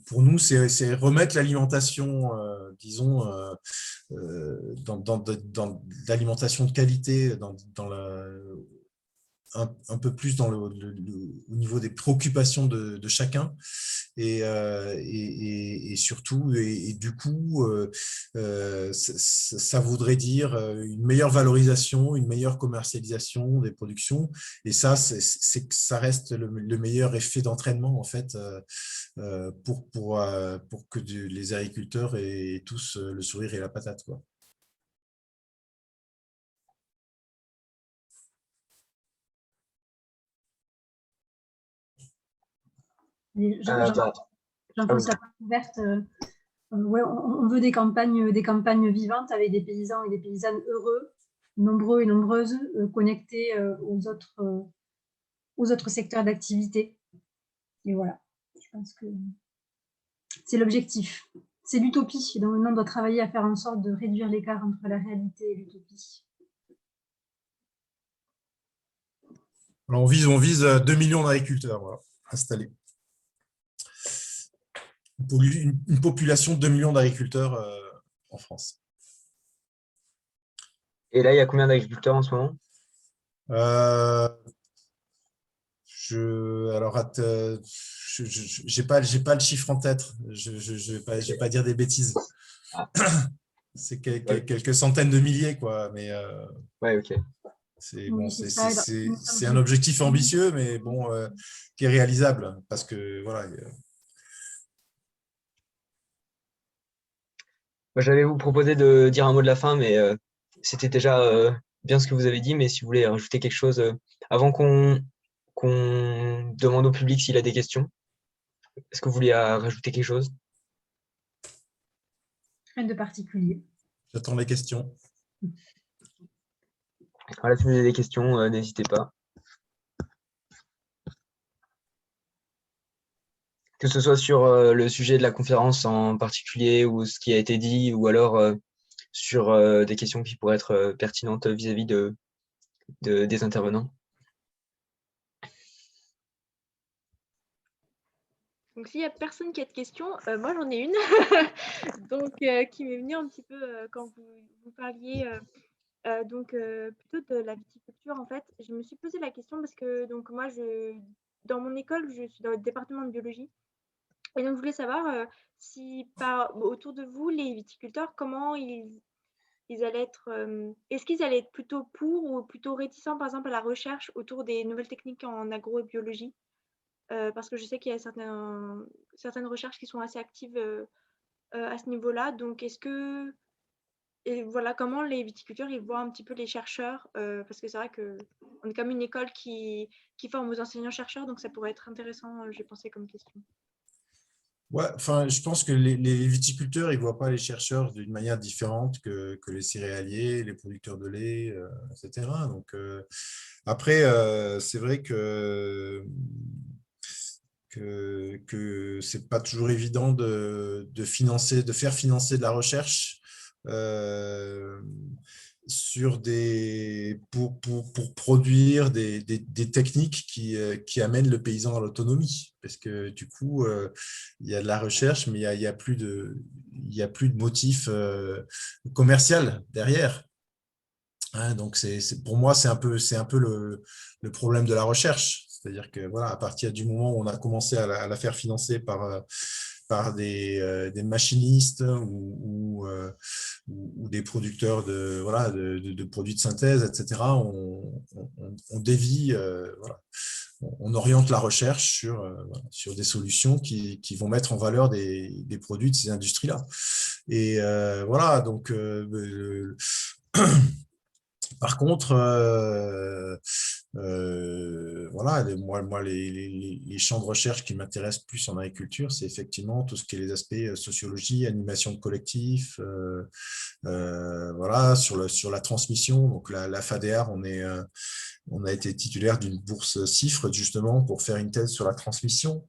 pour nous, c'est remettre l'alimentation, disons, dans l'alimentation de qualité, un peu plus au niveau des préoccupations de chacun, et surtout, et du coup, ça voudrait dire une meilleure valorisation, une meilleure commercialisation des productions, et ça reste le meilleur effet d'entraînement, en fait, pour que les agriculteurs aient tous le sourire et la patate, quoi. J'en pose la porte ouverte. Ouais, on veut des campagnes vivantes avec des paysans et des paysannes heureux, nombreux et nombreuses, connectés aux autres secteurs d'activité. Et voilà, je pense que c'est l'objectif. C'est l'utopie. Donc maintenant, on doit travailler à faire en sorte de réduire l'écart entre la réalité et l'utopie. Alors on vise 2 millions d'agriculteurs, voilà, installés. une population de 2 millions d'agriculteurs en France. Et là, il y a combien d'agriculteurs en ce moment? Alors, j'ai pas le chiffre en tête. Je vais pas dire des bêtises. Ah. C'est quelques centaines de milliers, quoi. Mais ouais, ok. c'est Oui, bon, c'est ça. c'est un objectif ambitieux, mais bon, qui est réalisable, parce que voilà. Moi, j'allais vous proposer de dire un mot de la fin, mais c'était déjà bien ce que vous avez dit. Mais si vous voulez rajouter quelque chose avant qu'on demande au public s'il a des questions, est-ce que vous voulez rajouter quelque chose? Rien de particulier. J'attends les questions. Voilà, si vous avez des questions, n'hésitez pas. Que ce soit sur le sujet de la conférence en particulier ou ce qui a été dit, ou alors sur des questions qui pourraient être pertinentes vis-à-vis des intervenants. Donc, s'il n'y a personne qui a de questions, moi j'en ai une donc, qui m'est venue un petit peu quand vous parliez plutôt de la viticulture. En fait, je me suis posé la question parce que donc, moi, dans mon école, je suis dans le département de biologie. Et donc, je voulais savoir si autour de vous, les viticulteurs, comment ils allaient être. Est-ce qu'ils allaient être plutôt pour ou plutôt réticents, par exemple, à la recherche autour des nouvelles techniques en agrobiologie? Parce que je sais qu'il y a certaines recherches qui sont assez actives à ce niveau-là. Donc, et voilà, comment les viticulteurs ils voient un petit peu les chercheurs, parce que c'est vrai qu'on est comme une école qui forme aux enseignants-chercheurs, donc ça pourrait être intéressant, j'ai pensé comme question. Ouais, enfin, je pense que les viticulteurs, ils ne voient pas les chercheurs d'une manière différente que les céréaliers, les producteurs de lait, etc. Donc, après, c'est vrai que ce n'est pas toujours évident de faire financer de la recherche pour produire des techniques qui amènent le paysan à l'autonomie. Parce que du coup, il y a de la recherche, mais il y a plus de motif commercial derrière. Hein, donc, pour moi, c'est un peu le problème de la recherche. C'est-à-dire que voilà, à partir du moment où on a commencé à la faire financer par des machinistes ou des producteurs de produits de synthèse, etc., on dévie, voilà. On oriente la recherche sur des solutions qui vont mettre en valeur des produits de ces industries-là. Et voilà, donc par contre, voilà, moi les champs de recherche qui m'intéressent plus en agriculture, c'est effectivement tout ce qui est les aspects sociologie, animation de collectif, voilà, sur la transmission. Donc la FADEAR, on a été titulaire d'une bourse CIFRE justement pour faire une thèse sur la transmission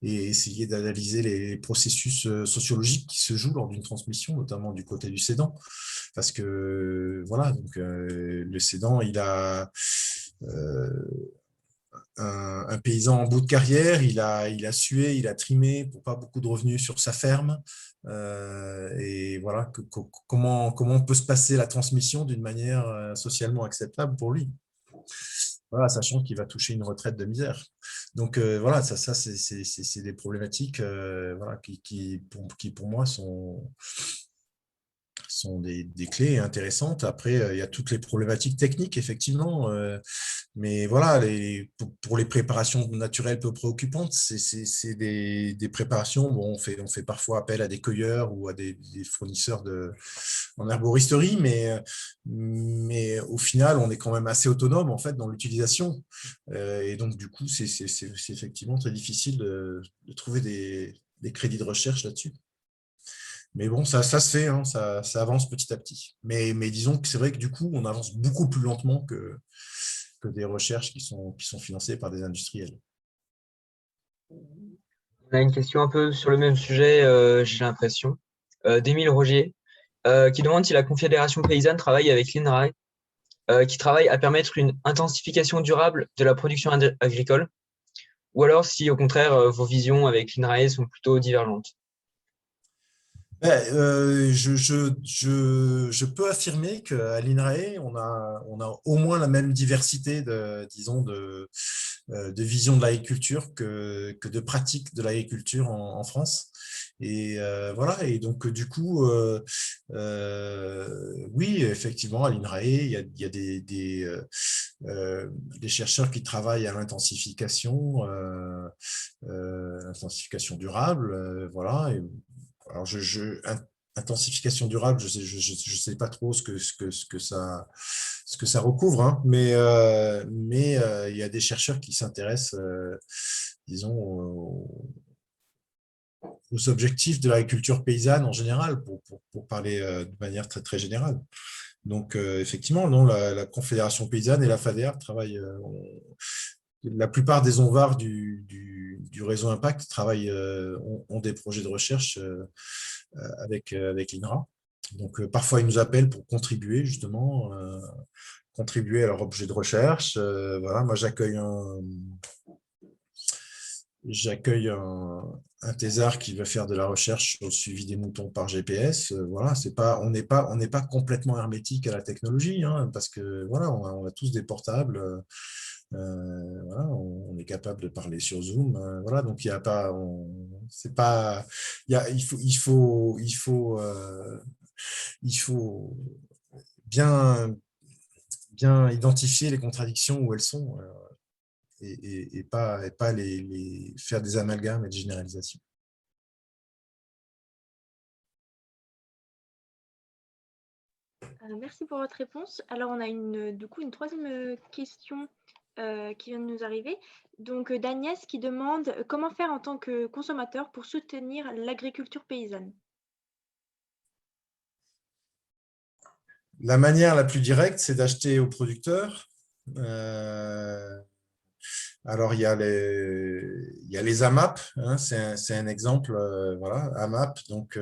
et essayer d'analyser les processus sociologiques qui se jouent lors d'une transmission, notamment du côté du cédant. Parce que voilà, donc, le cédant, il a un paysan en bout de carrière, il a sué, il a trimé pour pas beaucoup de revenus sur sa ferme. Et voilà, comment peut se passer la transmission d'une manière socialement acceptable pour lui. Voilà, sachant qu'il va toucher une retraite de misère. Donc voilà, ça c'est des problématiques voilà, qui pour moi sont des clés intéressantes. Après, il y a toutes les problématiques techniques, effectivement. Mais voilà, pour les préparations naturelles peu préoccupantes, c'est des préparations. Bon, on fait parfois appel à des cueilleurs ou à des fournisseurs en herboristerie, mais au final, on est quand même assez autonome en fait, dans l'utilisation. Et donc, du coup, c'est effectivement très difficile de trouver des crédits de recherche là-dessus. Mais bon, ça se fait, hein, ça avance petit à petit. Mais disons que c'est vrai que du coup, on avance beaucoup plus lentement que des recherches qui sont financées par des industriels. On a une question un peu sur le même sujet, j'ai l'impression, d'Émile Rogier, qui demande si la Confédération paysanne travaille avec l'INRAE, qui travaille à permettre une intensification durable de la production agricole, ou alors si au contraire vos visions avec l'INRAE sont plutôt divergentes. Je peux affirmer qu'à l'INRAE, on a au moins la même diversité disons, de vision de l'agriculture que de pratiques de l'agriculture en France. Et voilà, et donc du coup, oui, effectivement, à l'INRAE, il y a des chercheurs qui travaillent à l'intensification durable, voilà. Alors, intensification durable, je sais pas trop ce que ça recouvre, hein, mais il y a des chercheurs qui s'intéressent, disons, aux objectifs de l'agriculture paysanne en général, pour parler de manière très, très générale. Donc, effectivement, non, la Confédération paysanne et la FADER travaillent. La plupart des ONVAR du réseau Impact ont des projets de recherche avec l'INRA. Donc, parfois, ils nous appellent pour contribuer, justement, contribuer à leur objet de recherche. Voilà, moi, j'accueille un thésard qui va faire de la recherche sur le suivi des moutons par GPS. Voilà, on n'est pas complètement hermétique à la technologie, hein, parce que voilà, on a tous des portables. Voilà, on est capable de parler sur Zoom. Voilà, donc il y a pas, c'est pas, il faut bien identifier les contradictions où elles sont. Et pas les faire des amalgames et des généralisations. Merci pour votre réponse. Alors, on a du coup une troisième question qui vient de nous arriver. Donc, d'Agnès qui demande comment faire en tant que consommateur pour soutenir l'agriculture paysanne. La manière la plus directe, c'est d'acheter aux producteurs. Alors, il y a les AMAP, hein, c'est un exemple, voilà, AMAP, donc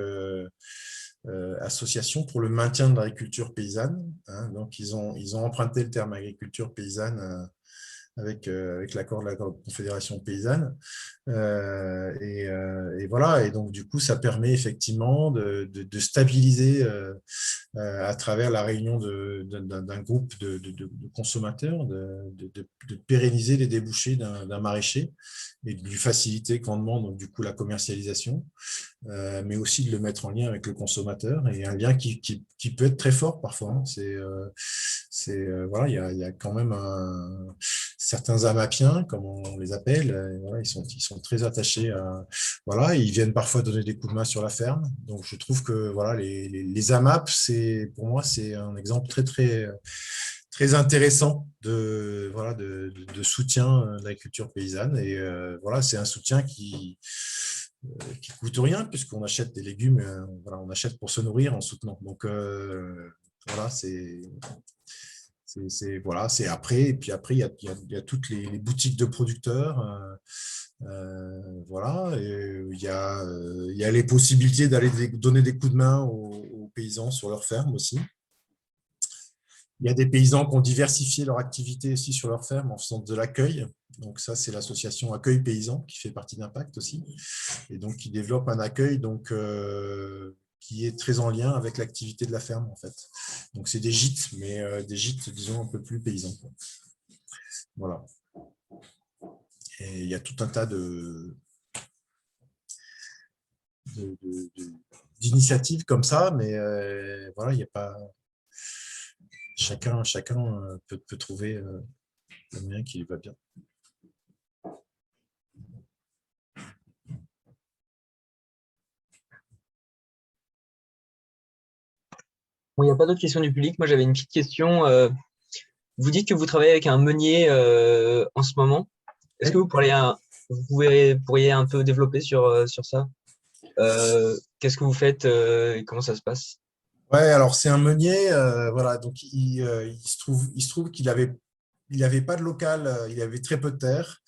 Association pour le maintien de l'agriculture paysanne. Hein, donc, ils ont emprunté le terme agriculture paysanne avec l'accord de la Confédération paysanne. Et voilà, et donc du coup, ça permet effectivement de stabiliser à travers la réunion d'un groupe de consommateurs, de pérenniser les débouchés d'un maraîcher et de lui faciliter grandement donc, du coup, la commercialisation, mais aussi de le mettre en lien avec le consommateur, et un lien qui peut être très fort parfois. Hein. Voilà, il y a quand même certains amapiens, comme on les appelle, voilà, ils sont très attachés voilà, ils viennent parfois donner des coups de main sur la ferme. Donc, je trouve que voilà, les AMAP, pour moi, c'est un exemple très, très, très intéressant de soutien de l'agriculture paysanne. Et voilà, c'est un soutien qui coûte rien, puisqu'on achète des légumes, voilà, on achète pour se nourrir en soutenant. Donc, voilà, voilà, c'est après. Et puis après, il y a toutes les boutiques de producteurs. Voilà, et il y a les possibilités d'aller donner des coups de main aux paysans sur leur ferme aussi. Il y a des paysans qui ont diversifié leur activité aussi sur leur ferme en faisant de l'accueil. Donc ça, c'est l'association Accueil Paysan qui fait partie d'Impact aussi. Et donc, qui développe un accueil donc, qui est très en lien avec l'activité de la ferme, en fait. Donc, c'est des gîtes, mais des gîtes, disons, un peu plus paysans. Voilà. Et il y a tout un tas d'initiatives comme ça, mais voilà, il n'y a pas... Chacun peut trouver le moyen qui lui va bien. Bon, il n'y a pas d'autres questions du public. Moi, j'avais une petite question. Vous dites que vous travaillez avec un meunier en ce moment. Est-ce que vous pourriez un peu développer sur ça? Qu'est-ce que vous faites et comment ça se passe? Ouais, alors c'est un meunier, voilà, donc il se trouve qu'il avait pas de local, il avait très peu de terre,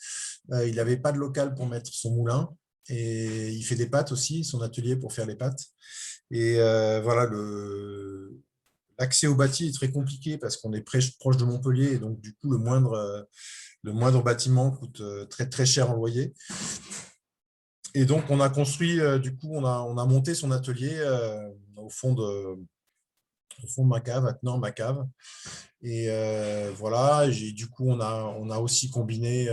il n'avait pas de local pour mettre son moulin, et il fait des pâtes aussi, son atelier pour faire les pâtes. Et voilà, l'accès au bâti est très compliqué parce qu'on est proche de Montpellier, et donc du coup le moindre bâtiment coûte très très cher en loyer. Et donc, on a construit, du coup, on a monté son atelier au fond de ma cave, attenant ma cave. Et voilà, du coup, on a aussi combiné,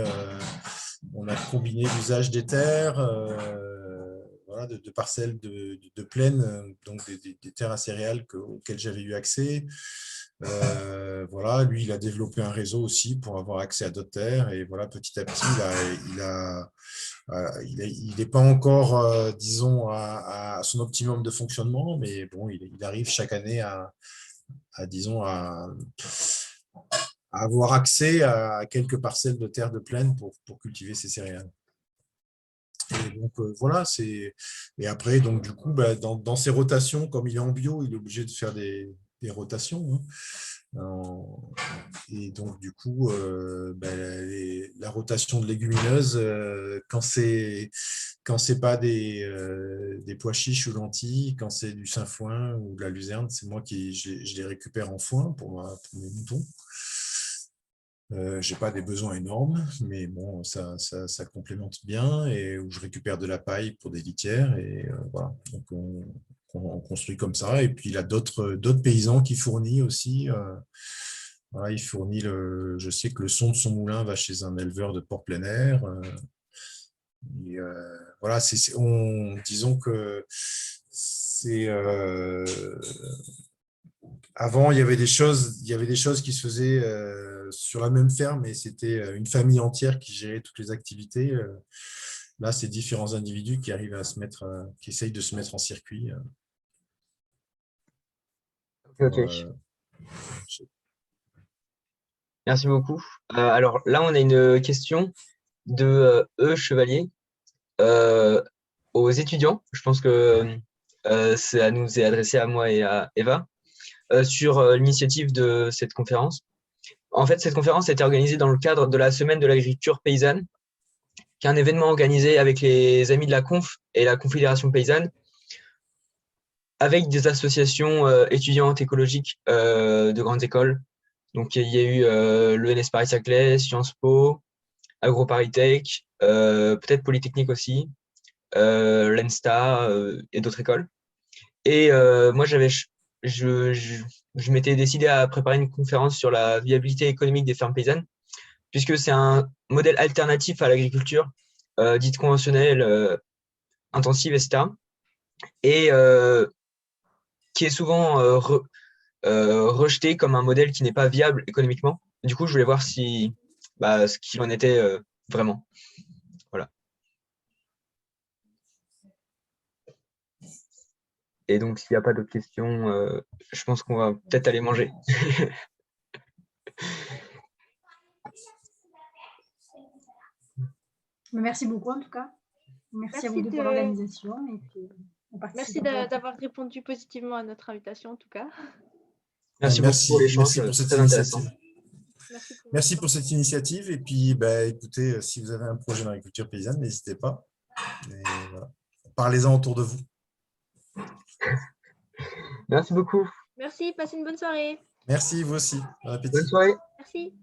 l'usage des terres, voilà, de parcelles de plaine, donc des terres à céréales auxquelles j'avais eu accès. Voilà, lui, il a développé un réseau aussi pour avoir accès à d'autres terres. Et voilà, petit à petit, il n'est pas encore, disons, à son optimum de fonctionnement, mais bon, il arrive chaque année disons, à avoir accès à quelques parcelles de terre de plaine pour cultiver ses céréales. Et donc, voilà, et après, donc, du coup, bah, dans ses rotations, comme il est en bio, il est obligé de faire des rotations, hein. Et donc, du coup, bah, la rotation de légumineuses, quand c'est pas des pois chiches ou lentilles, quand c'est du sainfoin ou de la luzerne, c'est moi je les récupère en foin pour mes moutons. Je n'ai pas des besoins énormes, mais bon, ça complémente bien, et où je récupère de la paille pour des litières, et voilà. Donc, on construit comme ça. Et puis, il a d'autres paysans qui fournissent aussi. Voilà, il fournit je sais que le son de son moulin va chez un éleveur de porc plein air. Et, voilà, disons que c'est avant, il y avait des choses qui se faisaient sur la même ferme, et c'était une famille entière qui gérait toutes les activités. Là, c'est différents individus qui arrivent qui essayent de se mettre en circuit. Ok. Merci beaucoup. Alors là, on a une question de Chevalier aux étudiants. Je pense que ça nous est adressé à moi et à Eva sur l'initiative de cette conférence. En fait, cette conférence a été organisée dans le cadre de la Semaine de l'agriculture paysanne, qui est un événement organisé avec les amis de la Conf et la Confédération paysanne, avec des associations étudiantes écologiques de grandes écoles. Donc, il y a eu l'ENS Paris-Saclay, Sciences Po, AgroParisTech, peut-être Polytechnique aussi, l'ENSTA et d'autres écoles. Et moi, je m'étais décidé à préparer une conférence sur la viabilité économique des fermes paysannes, puisque c'est un modèle alternatif à l'agriculture dite conventionnelle, intensive, etc. Et qui est souvent rejeté comme un modèle qui n'est pas viable économiquement. Du coup, je voulais voir ce qu'il en était vraiment. Voilà. Et donc, s'il n'y a pas d'autres questions, je pense qu'on va peut-être aller manger. Merci beaucoup en tout cas. Merci à vous pour l'organisation. Merci d'avoir répondu positivement à notre invitation en tout cas. Merci pour l'échange, pour cette initiative. Merci pour cette initiative. Et puis, écoutez, si vous avez un projet d'agriculture paysanne, n'hésitez pas. Voilà. Parlez-en autour de vous. Merci beaucoup. Merci, passez une bonne soirée. Merci, vous aussi. Bon appétit. Bonne soirée. Merci.